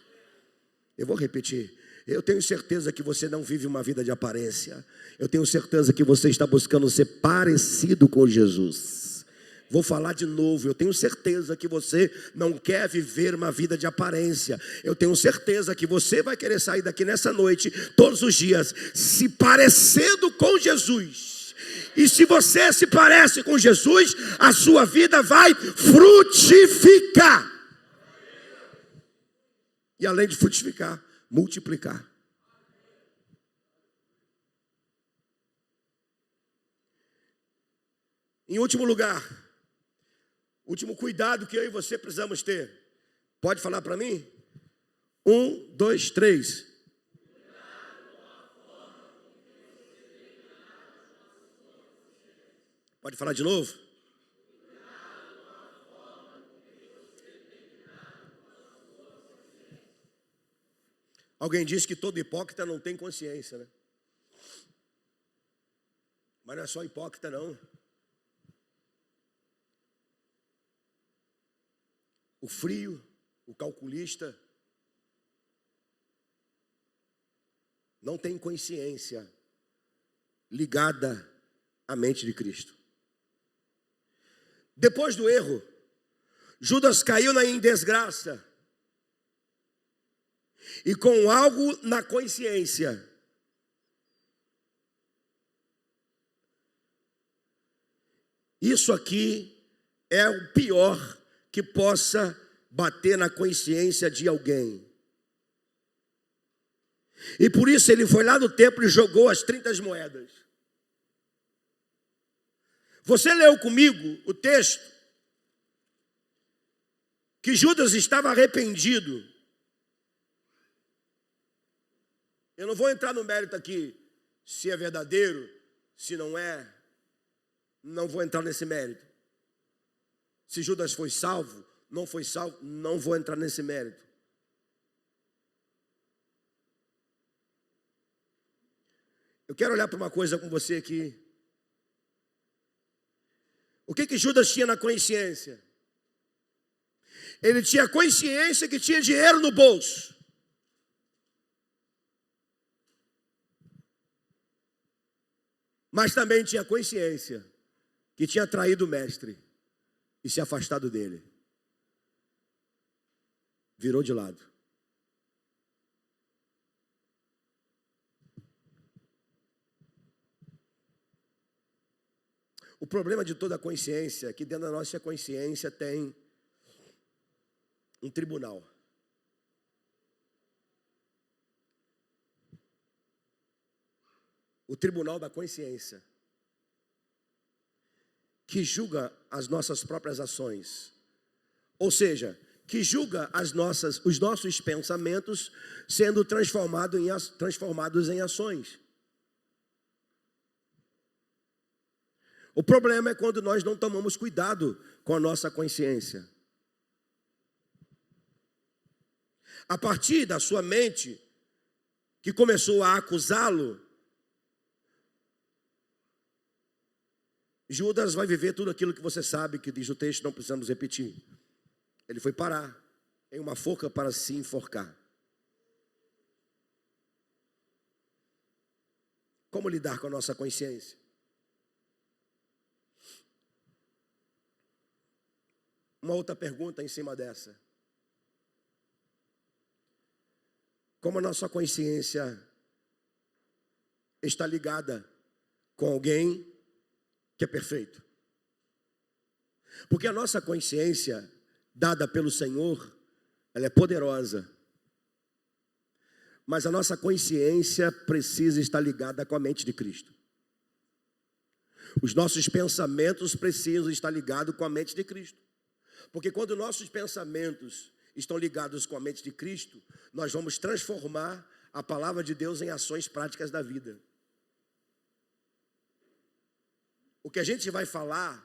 Eu vou repetir. Eu tenho certeza que você não vive uma vida de aparência. Eu tenho certeza que você está buscando ser parecido com Jesus. Vou falar de novo. Eu tenho certeza que você não quer viver uma vida de aparência. Eu tenho certeza que você vai querer sair daqui nessa noite, todos os dias, se parecendo com Jesus. E se você se parece com Jesus, a sua vida vai frutificar. E além de frutificar, multiplicar. Em último lugar, último cuidado que eu e você precisamos ter. Pode falar para mim? 1, 2, 3. Pode falar de novo? Alguém disse que todo hipócrita não tem consciência, né? Mas não é só hipócrita, não. O frio, o calculista, não tem consciência ligada à mente de Cristo. Depois do erro, Judas caiu em desgraça. E com algo na consciência. Isso aqui é o pior que possa bater na consciência de alguém. E por isso ele foi lá no templo e jogou as 30 moedas. Você leu comigo o texto que Judas estava arrependido. Eu não vou entrar no mérito aqui se é verdadeiro, se não é. Não vou entrar nesse mérito. Se Judas foi salvo, não foi salvo, não vou entrar nesse mérito. Eu quero olhar para uma coisa com você aqui. O que Judas tinha na consciência? Ele tinha consciência que tinha dinheiro no bolso. Mas também tinha consciência que tinha traído o mestre e se afastado dele. Virou de lado. O problema de toda a consciência é que dentro da nossa consciência tem um tribunal. O tribunal da consciência, que julga as nossas próprias ações. Ou seja, que julga os nossos pensamentos sendo transformados em ações. O problema é quando nós não tomamos cuidado com a nossa consciência. A partir da sua mente, que começou a acusá-lo, Judas vai viver tudo aquilo que você sabe, que diz o texto, não precisamos repetir. Ele foi parar em uma forca para se enforcar. Como lidar com a nossa consciência? Uma outra pergunta em cima dessa. Como a nossa consciência está ligada com alguém que é perfeito? Porque a nossa consciência, dada pelo Senhor, ela é poderosa. Mas a nossa consciência precisa estar ligada com a mente de Cristo. Os nossos pensamentos precisam estar ligados com a mente de Cristo. Porque quando nossos pensamentos estão ligados com a mente de Cristo, nós vamos transformar a palavra de Deus em ações práticas da vida. O que a gente vai falar,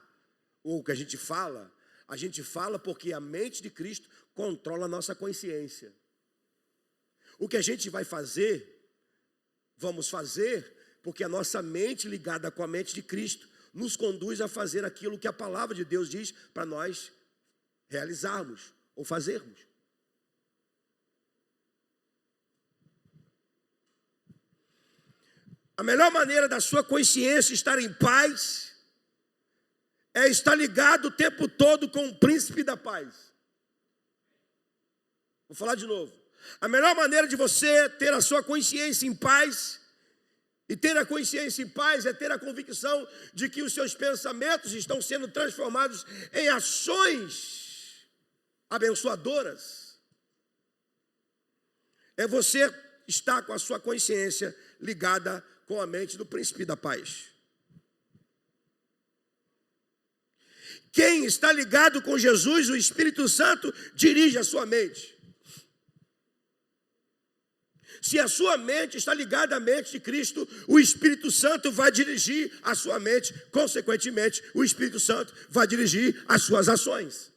ou o que a gente fala porque a mente de Cristo controla a nossa consciência. O que a gente vai fazer, vamos fazer, porque a nossa mente ligada com a mente de Cristo nos conduz a fazer aquilo que a palavra de Deus diz para nós realizarmos ou fazermos. A melhor maneira da sua consciência estar em paz é estar ligado o tempo todo com o príncipe da paz. Vou falar de novo. A melhor maneira de você ter a sua consciência em paz, e ter a consciência em paz é ter a convicção de que os seus pensamentos estão sendo transformados em ações abençoadoras. É você estar com a sua consciência ligada com a mente do príncipe da paz. Quem está ligado com Jesus, o Espírito Santo dirige a sua mente. Se a sua mente está ligada à mente de Cristo, o Espírito Santo vai dirigir a sua mente. Consequentemente, o Espírito Santo vai dirigir as suas ações.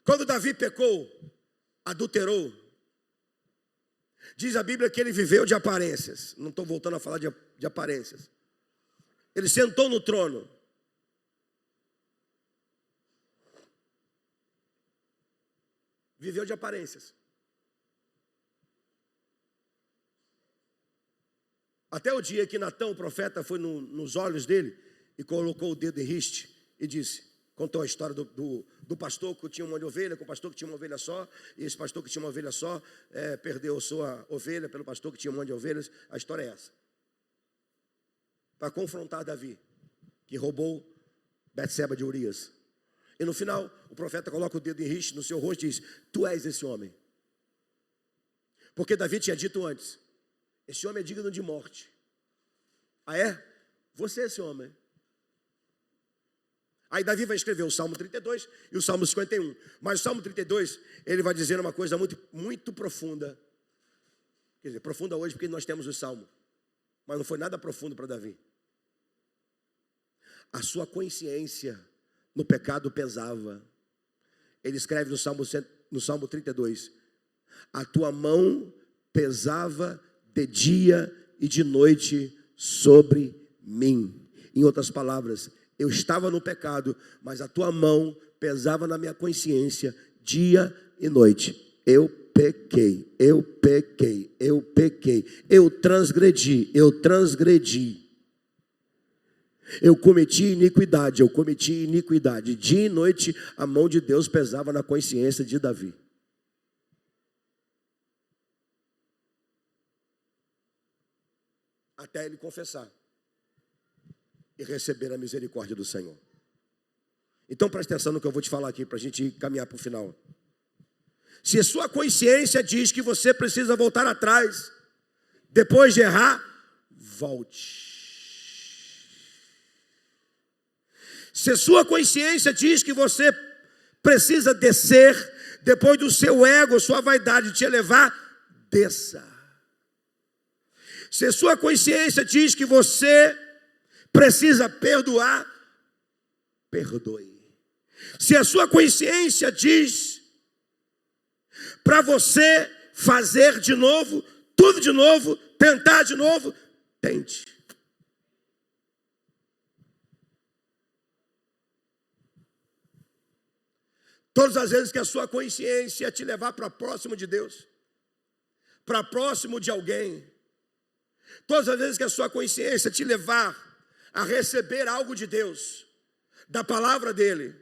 Quando Davi pecou, adulterou, diz a Bíblia que ele viveu de aparências. Não estou voltando a falar de aparências. Ele sentou no trono. Viveu de aparências. Até o dia que Natã, o profeta, foi nos olhos dele e colocou o dedo em riste e disse, contou a história do pastor que tinha uma ovelha, com o pastor que tinha uma ovelha só, e esse pastor que tinha uma ovelha só perdeu sua ovelha pelo pastor que tinha um monte de ovelhas. A história é essa. Para confrontar Davi, que roubou Betseba de Urias. E no final, o profeta coloca o dedo em riste no seu rosto e diz, tu és esse homem. Porque Davi tinha dito antes, esse homem é digno de morte. Ah é? Você é esse homem. Aí Davi vai escrever o Salmo 32 e o Salmo 51. Mas o Salmo 32, ele vai dizer uma coisa muito, muito profunda. Quer dizer, profunda hoje porque nós temos o Salmo. Mas não foi nada profundo para Davi. A sua consciência no pecado pesava. Ele escreve no Salmo 32. A tua mão pesava de dia e de noite sobre mim. Em outras palavras, eu estava no pecado, mas a tua mão pesava na minha consciência dia e noite. Eu pequei, eu pequei, eu pequei, eu transgredi. Eu cometi iniquidade. Dia e noite a mão de Deus pesava na consciência de Davi. Até ele confessar e receber a misericórdia do Senhor. Então presta atenção no que eu vou te falar aqui para a gente caminhar para o final. Se a sua consciência diz que você precisa voltar atrás, depois de errar, volte. Se a sua consciência diz que você precisa descer, depois do seu ego, sua vaidade te elevar, desça. Se a sua consciência diz que você precisa perdoar, perdoe. Se a sua consciência diz para você fazer de novo, tudo de novo, tentar de novo, tente. Todas as vezes que a sua consciência te levar para próximo de Deus, para próximo de alguém, todas as vezes que a sua consciência te levar a receber algo de Deus, da palavra dele,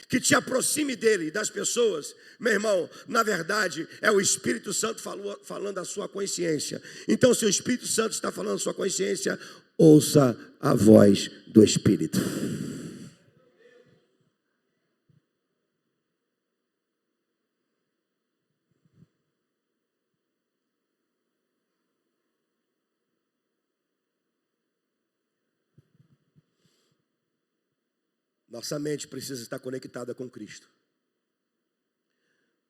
que te aproxime dele, das pessoas, meu irmão, na verdade é o Espírito Santo falando à sua consciência. Então, se o Espírito Santo está falando à sua consciência, ouça a voz do Espírito. Nossa mente precisa estar conectada com Cristo.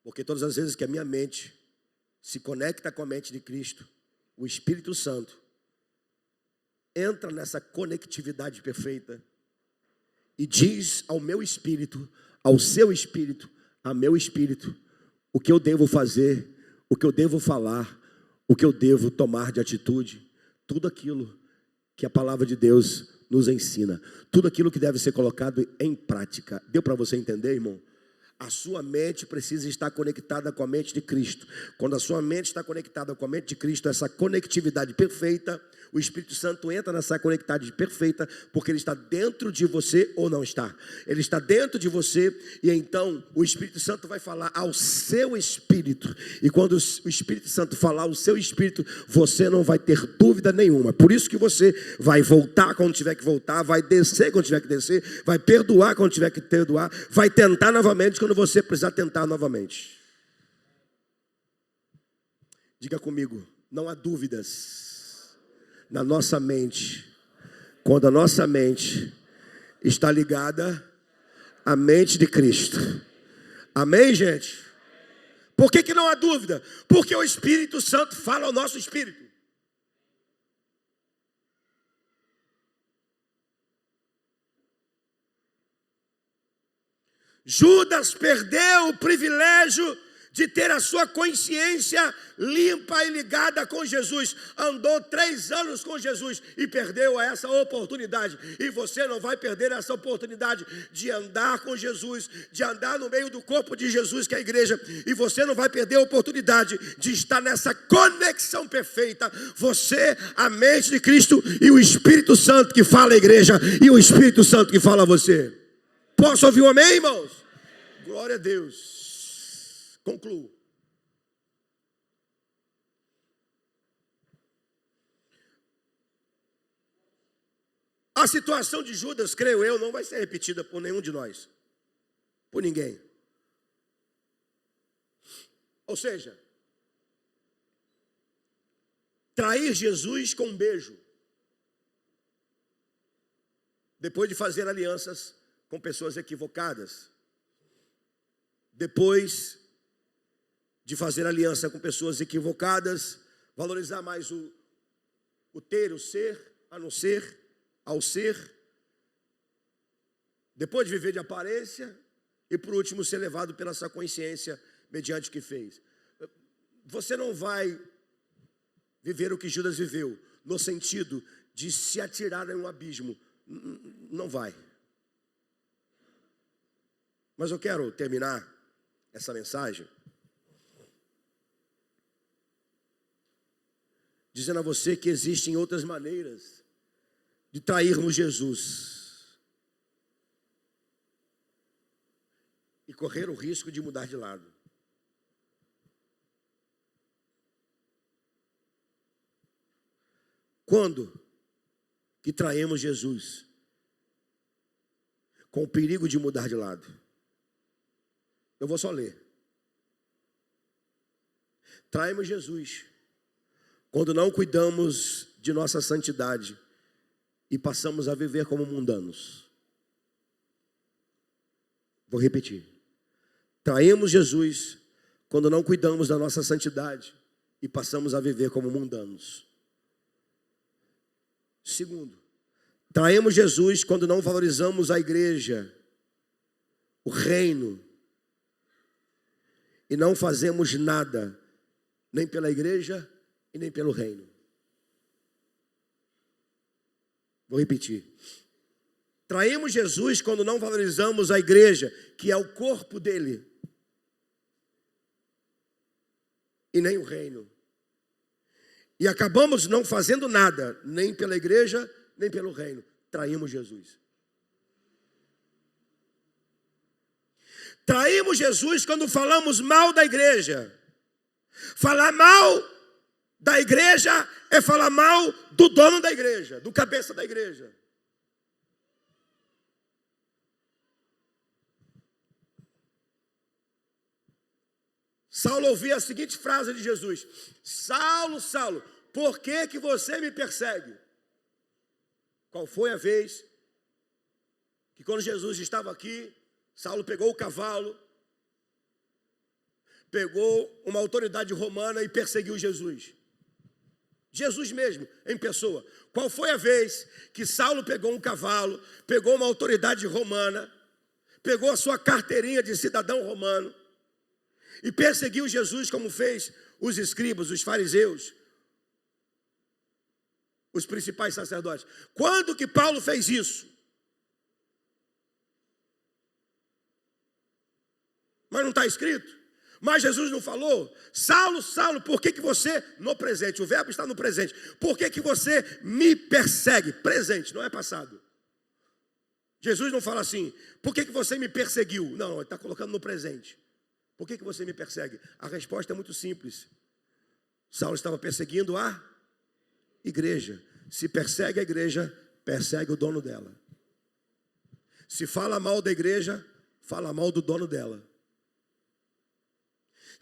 Porque todas as vezes que a minha mente se conecta com a mente de Cristo, o Espírito Santo entra nessa conectividade perfeita e diz ao meu espírito, ao seu espírito, ao meu espírito, o que eu devo fazer, o que eu devo falar, o que eu devo tomar de atitude, tudo aquilo que a palavra de Deus nos ensina, tudo aquilo que deve ser colocado em prática. Deu para você entender, irmão? A sua mente precisa estar conectada com a mente de Cristo. Quando a sua mente está conectada com a mente de Cristo, essa conectividade perfeita, o Espírito Santo entra nessa conectividade perfeita, porque ele está dentro de você ou não está. Ele está dentro de você e então o Espírito Santo vai falar ao seu espírito. E quando o Espírito Santo falar ao seu espírito, você não vai ter dúvida nenhuma. Por isso que você vai voltar quando tiver que voltar, vai descer quando tiver que descer, vai perdoar quando tiver que perdoar, vai tentar novamente quando você precisar tentar novamente. Diga comigo, não há dúvidas na nossa mente, quando a nossa mente está ligada à mente de Cristo. Amém, gente? Por que não há dúvida? Porque o Espírito Santo fala ao nosso espírito. Judas perdeu o privilégio de ter a sua consciência limpa e ligada com Jesus. Andou 3 anos com Jesus e perdeu essa oportunidade. E você não vai perder essa oportunidade de andar com Jesus, de andar no meio do corpo de Jesus, que é a igreja. E você não vai perder a oportunidade de estar nessa conexão perfeita. Você, a mente de Cristo e o Espírito Santo que fala à igreja e o Espírito Santo que fala a você. Posso ouvir um amém, irmãos? Glória a Deus. Concluo. A situação de Judas, creio eu, não vai ser repetida por nenhum de nós. Por ninguém. Ou seja, trair Jesus com um beijo, depois de fazer alianças com pessoas equivocadas, depois de fazer aliança com pessoas equivocadas, valorizar mais o ter, o ser, a não ser, ao ser, depois de viver de aparência, e por último ser levado pela sua consciência mediante o que fez. Você não vai viver o que Judas viveu, no sentido de se atirar em um abismo, não vai. Mas eu quero terminar essa mensagem dizendo a você que existem outras maneiras de trairmos Jesus e correr o risco de mudar de lado. Quando que traímos Jesus com o perigo de mudar de lado? Eu vou só ler. Traímos Jesus quando não cuidamos de nossa santidade e passamos a viver como mundanos. Vou repetir. Traímos Jesus quando não cuidamos da nossa santidade e passamos a viver como mundanos. Segundo, traímos Jesus quando não valorizamos a igreja, o reino, e não fazemos nada, nem pela igreja e nem pelo reino. Vou repetir. Traímos Jesus quando não valorizamos a igreja, que é o corpo dele, e nem o reino. E acabamos não fazendo nada, nem pela igreja, nem pelo reino. Traímos Jesus. Traímos Jesus quando falamos mal da igreja. Falar mal da igreja é falar mal do dono da igreja, do cabeça da igreja. Saulo ouvia a seguinte frase de Jesus: Saulo, Saulo, por que você me persegue? Qual foi a vez que quando Jesus estava aqui, Saulo pegou o cavalo, pegou uma autoridade romana e perseguiu Jesus? Jesus mesmo, em pessoa. Qual foi a vez que Saulo pegou um cavalo, pegou uma autoridade romana, pegou a sua carteirinha de cidadão romano e perseguiu Jesus como fez os escribas, os fariseus, os principais sacerdotes? Quando que Paulo fez isso? Mas não está escrito. Mas Jesus não falou: Saulo, Saulo, por que você, no presente, o verbo está no presente, por que você me persegue? Presente, não é passado. Jesus não fala assim: por que você me perseguiu? Não, ele está colocando no presente. Por que você me persegue? A resposta é muito simples. Saulo estava perseguindo a igreja. Se persegue a igreja, persegue o dono dela. Se fala mal da igreja, fala mal do dono dela.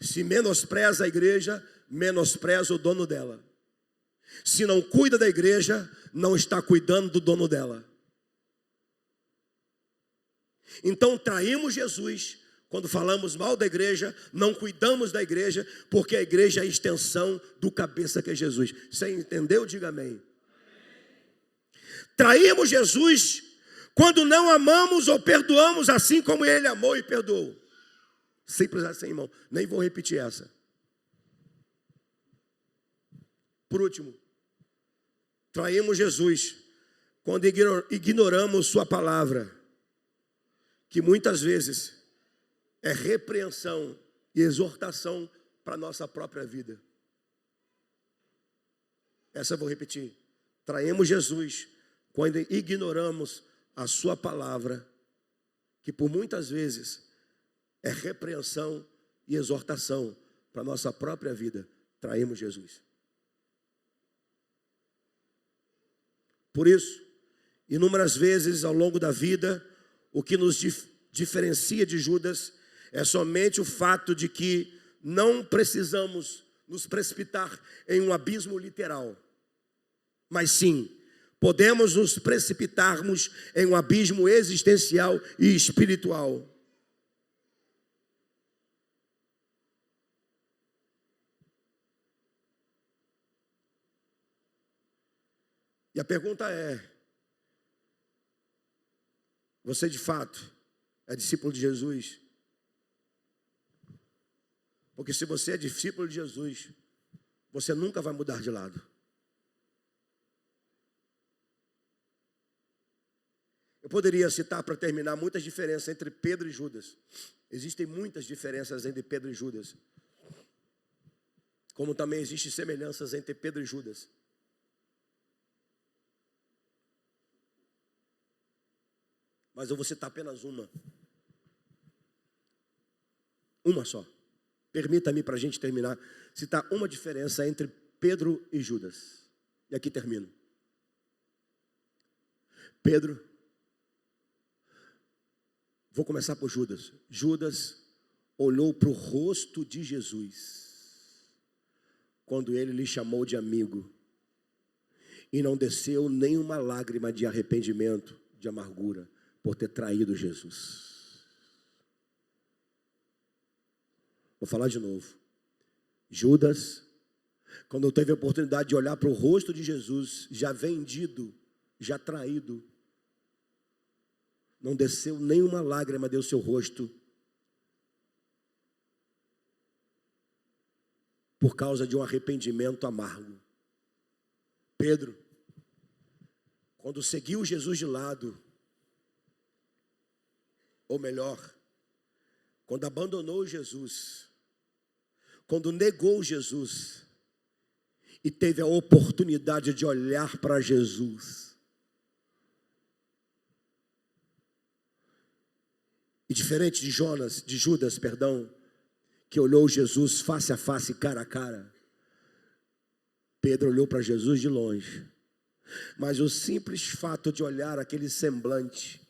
Se menospreza a igreja, menospreza o dono dela. Se não cuida da igreja, não está cuidando do dono dela. Então traímos Jesus quando falamos mal da igreja, não cuidamos da igreja, porque a igreja é a extensão do cabeça que é Jesus. Você entendeu? Diga amém. Traímos Jesus quando não amamos ou perdoamos assim como ele amou e perdoou. Simples assim, irmão. Nem vou repetir essa. Por último, traímos Jesus quando ignoramos sua palavra, que muitas vezes é repreensão e exortação para a nossa própria vida. Essa eu vou repetir. Traímos Jesus quando ignoramos a sua palavra, que por muitas vezes é repreensão e exortação para a nossa própria vida. Traímos Jesus. Por isso, inúmeras vezes ao longo da vida, o que nos diferencia de Judas é somente o fato de que não precisamos nos precipitar em um abismo literal, mas sim, podemos nos precipitarmos em um abismo existencial e espiritual. E a pergunta é: você de fato é discípulo de Jesus? Porque se você é discípulo de Jesus, você nunca vai mudar de lado. Eu poderia citar para terminar muitas diferenças entre Pedro e Judas. Existem muitas diferenças entre Pedro e Judas. Como também existem semelhanças entre Pedro e Judas. Mas eu vou citar apenas uma. Uma só. Permita-me, para a gente terminar, citar uma diferença entre Pedro e Judas. E aqui termino. Pedro, vou começar por Judas. Judas olhou para o rosto de Jesus quando ele lhe chamou de amigo e não desceu nenhuma lágrima de arrependimento, de amargura, por ter traído Jesus. Vou falar de novo. Judas quando eu tive a oportunidade de olhar para o rosto de Jesus, já vendido, já traído, não desceu nenhuma lágrima do seu rosto, por causa de um arrependimento amargo. Pedro, quando seguiu Jesus de lado, ou melhor, quando abandonou Jesus, quando negou Jesus, e teve a oportunidade de olhar para Jesus, e diferente de Judas, que olhou Jesus face a face, cara a cara, Pedro olhou para Jesus de longe. Mas o simples fato de olhar aquele semblante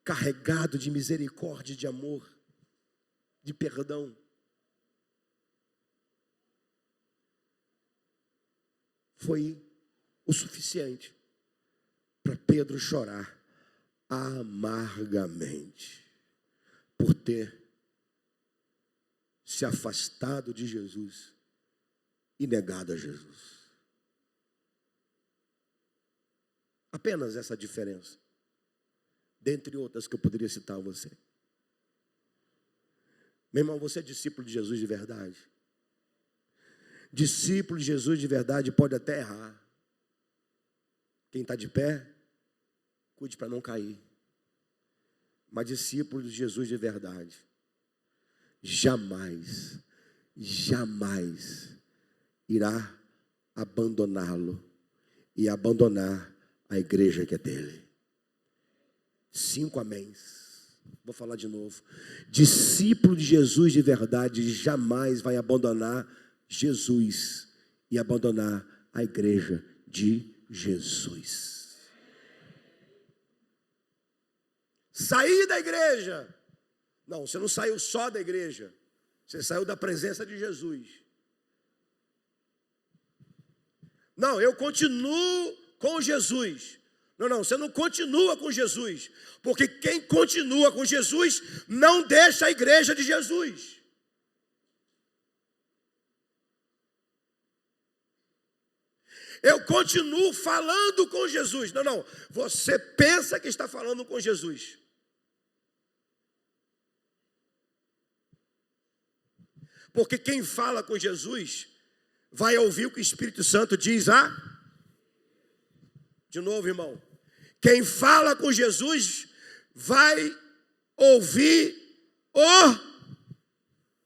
carregado de misericórdia, de amor, de perdão, foi o suficiente para Pedro chorar amargamente por ter se afastado de Jesus e negado a Jesus. Apenas essa diferença, dentre outras que eu poderia citar a você. Meu irmão, você é discípulo de Jesus de verdade? Discípulo de Jesus de verdade pode até errar. Quem está de pé, cuide para não cair. Mas discípulo de Jesus de verdade jamais irá abandoná-lo e abandonar a igreja que é dele. 5 améns. Vou falar de novo. Discípulo de Jesus de verdade jamais vai abandonar Jesus e abandonar a igreja de Jesus. Sair da igreja. Não, você não saiu só da igreja. Você saiu da presença de Jesus. Não, eu continuo com Jesus. Não, você não continua com Jesus. Porque quem continua com Jesus não deixa a igreja de Jesus. Eu continuo falando com Jesus. Não, você pensa que está falando com Jesus. Porque quem fala com Jesus vai ouvir o que o Espírito Santo diz de novo, irmão. Quem fala com Jesus vai ouvir o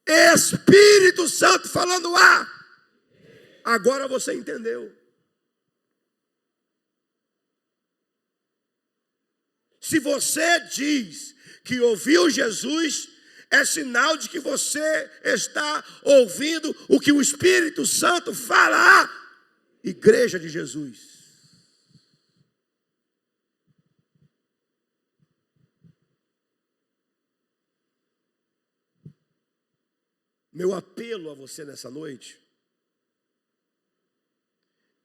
Espírito Santo falando Agora você entendeu. Se você diz que ouviu Jesus, é sinal de que você está ouvindo o que o Espírito Santo fala igreja de Jesus. Meu apelo a você nessa noite,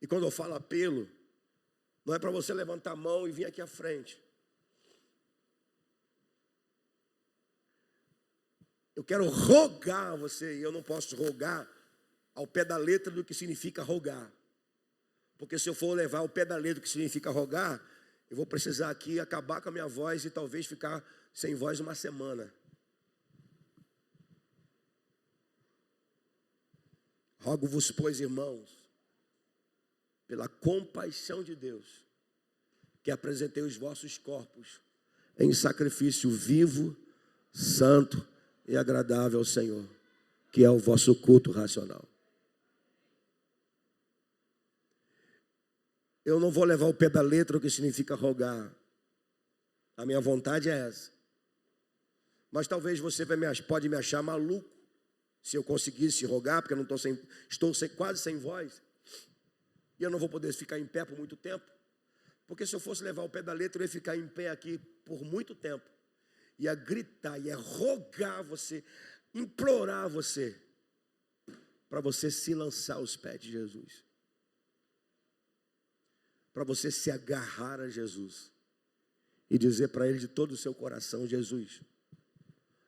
e quando eu falo apelo, não é para você levantar a mão e vir aqui à frente. Eu quero rogar a você, e eu não posso rogar ao pé da letra do que significa rogar. Porque se eu for levar ao pé da letra do que significa rogar, eu vou precisar aqui acabar com a minha voz e talvez ficar sem voz uma semana. Rogo-vos, pois, irmãos, pela compaixão de Deus, que apresentei os vossos corpos em sacrifício vivo, santo e agradável ao Senhor, que é o vosso culto racional. Eu não vou levar o pé da letra o que significa rogar. A minha vontade é essa. Mas talvez você pode me achar maluco se eu conseguisse rogar, porque eu não estou quase sem voz. E eu não vou poder ficar em pé por muito tempo. Porque se eu fosse levar o pé da letra, eu ia ficar em pé aqui por muito tempo. Ia gritar, ia rogar você, implorar você, para você se lançar aos pés de Jesus. Para você se agarrar a Jesus e dizer para Ele de todo o seu coração: Jesus,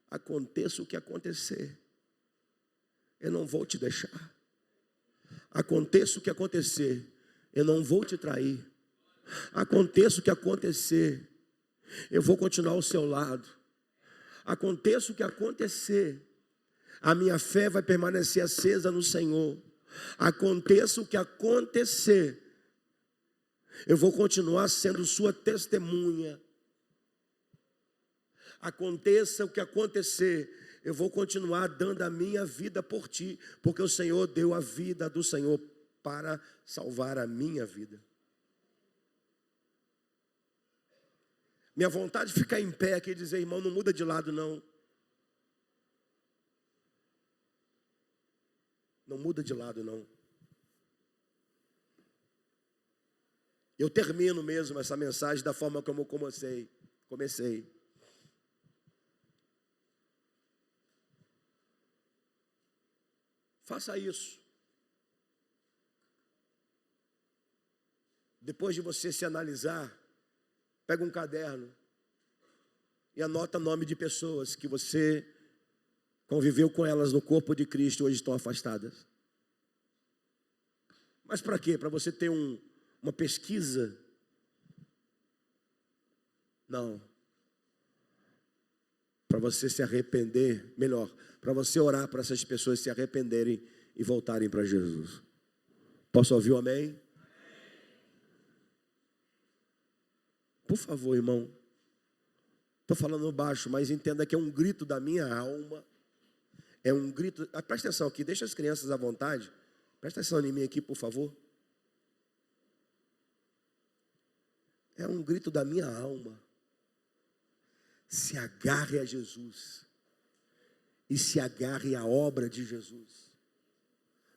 aconteça o que acontecer, eu não vou te deixar. Aconteça o que acontecer, eu não vou te trair. Aconteça o que acontecer, eu vou continuar ao seu lado. Aconteça o que acontecer, a minha fé vai permanecer acesa no Senhor. Aconteça o que acontecer, eu vou continuar sendo sua testemunha. Aconteça o que acontecer, eu vou continuar dando a minha vida por ti, porque o Senhor deu a vida do Senhor para salvar a minha vida. Minha vontade de ficar em pé aqui e dizer, irmão, não muda de lado não. Não muda de lado não. Eu termino mesmo essa mensagem da forma como eu comecei. Faça isso. Depois de você se analisar, pega um caderno e anota nome de pessoas que você conviveu com elas no corpo de Cristo e hoje estão afastadas. Mas para quê? Para você ter uma pesquisa? Não. Para você se arrepender, melhor, para você orar para essas pessoas se arrependerem e voltarem para Jesus. Posso ouvir um amém? Por favor, irmão. Estou falando baixo, mas entenda que é um grito da minha alma. É um grito. Presta atenção aqui, deixa as crianças à vontade. Presta atenção em mim aqui, por favor. É um grito da minha alma. Se agarre a Jesus. E se agarre à obra de Jesus.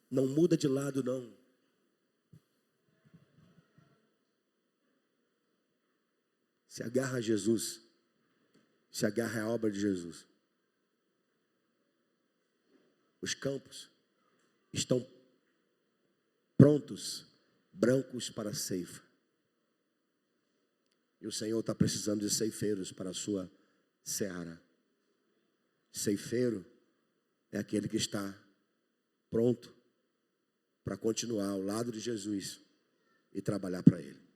Não muda de lado, não. Se agarra a Jesus. Se agarra à obra de Jesus. Os campos estão prontos, brancos para a ceifa. E o Senhor está precisando de ceifeiros para a sua seara. Ceifeiro é aquele que está pronto para continuar ao lado de Jesus e trabalhar para Ele.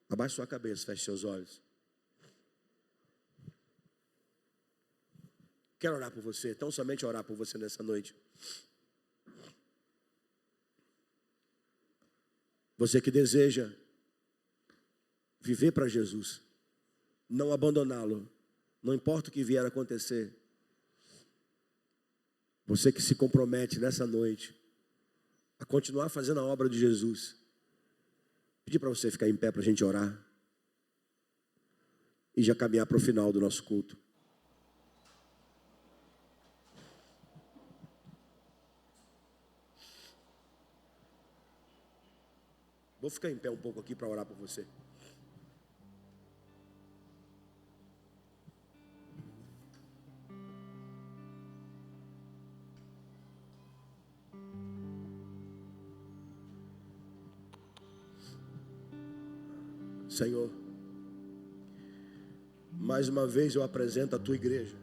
Abaixe sua cabeça, feche seus olhos. Quero orar por você, tão somente orar por você nessa noite. Você que deseja viver para Jesus, não abandoná-lo, não importa o que vier a acontecer. Você que se compromete nessa noite a continuar fazendo a obra de Jesus. Pedir para você ficar em pé para a gente orar e já caminhar para o final do nosso culto. Vou ficar em pé um pouco aqui para orar por você. Senhor, mais uma vez eu apresento a tua igreja.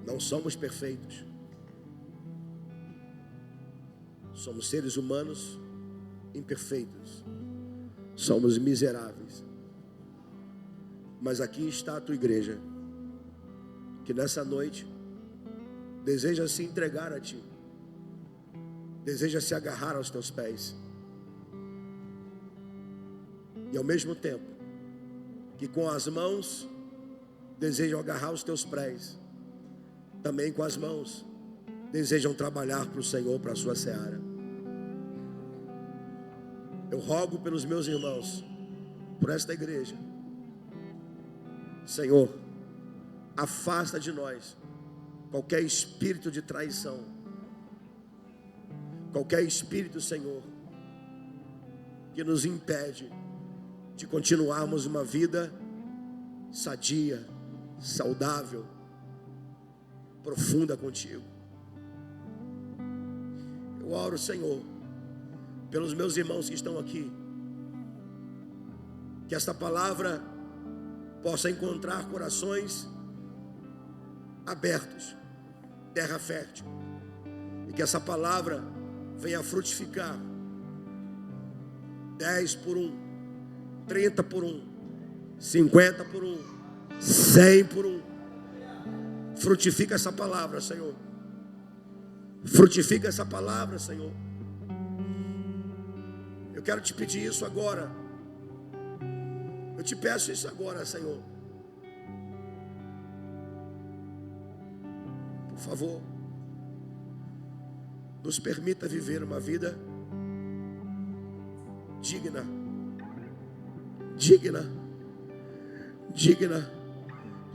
Não somos perfeitos. Somos seres humanos imperfeitos. Somos miseráveis. Mas aqui está a tua igreja, que nessa noite deseja se entregar a ti. Deseja se agarrar aos teus pés. E ao mesmo tempo que com as mãos desejam agarrar os teus pés, também com as mãos desejam trabalhar para o Senhor, para a sua seara. Eu rogo pelos meus irmãos, por esta igreja. Senhor, afasta de nós qualquer espírito de traição, qualquer espírito, Senhor, que nos impede de continuarmos uma vida sadia, saudável, profunda contigo. Eu oro, Senhor, pelos meus irmãos que estão aqui, que esta palavra possa encontrar corações abertos, terra fértil. E que essa palavra venha frutificar 10 por 1, 30 por 1, 50 por 1, 100 por 1. Frutifica essa palavra, Senhor. Frutifica essa palavra, Senhor. Eu quero te pedir isso agora. Eu te peço isso agora, Senhor. Por favor, nos permita viver uma vida digna, digna, digna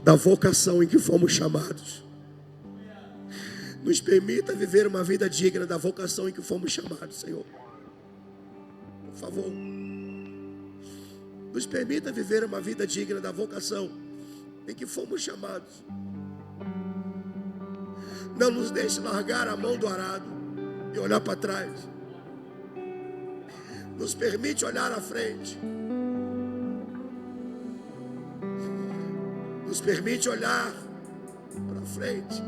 da vocação em que fomos chamados. Nos permita viver uma vida digna da vocação em que fomos chamados, Senhor. Por favor, nos permita viver uma vida digna da vocação em que fomos chamados. Não nos deixe largar a mão do arado e olhar para trás. Nos permite olhar à frente. Nos permite olhar para frente.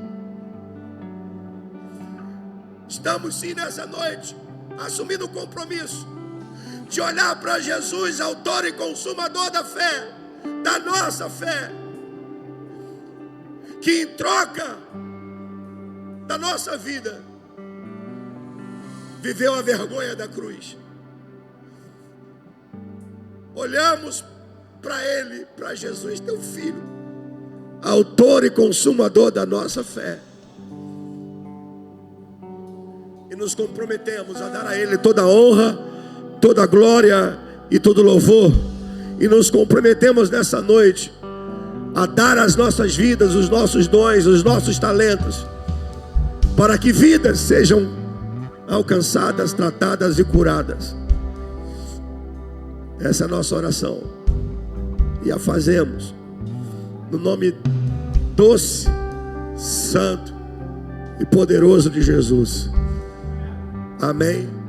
Estamos sim nessa noite assumindo o compromisso de olhar para Jesus, autor e consumador da fé, da nossa fé, que em troca da nossa vida viveu a vergonha da cruz. Olhamos para Ele, para Jesus, teu Filho, autor e consumador da nossa fé, e nos comprometemos a dar a Ele toda a honra, toda a glória e todo o louvor. E nos comprometemos nessa noite a dar as nossas vidas, os nossos dons, os nossos talentos, para que vidas sejam alcançadas, tratadas e curadas. Essa é a nossa oração, e a fazemos no nome doce, santo e poderoso de Jesus. Amém.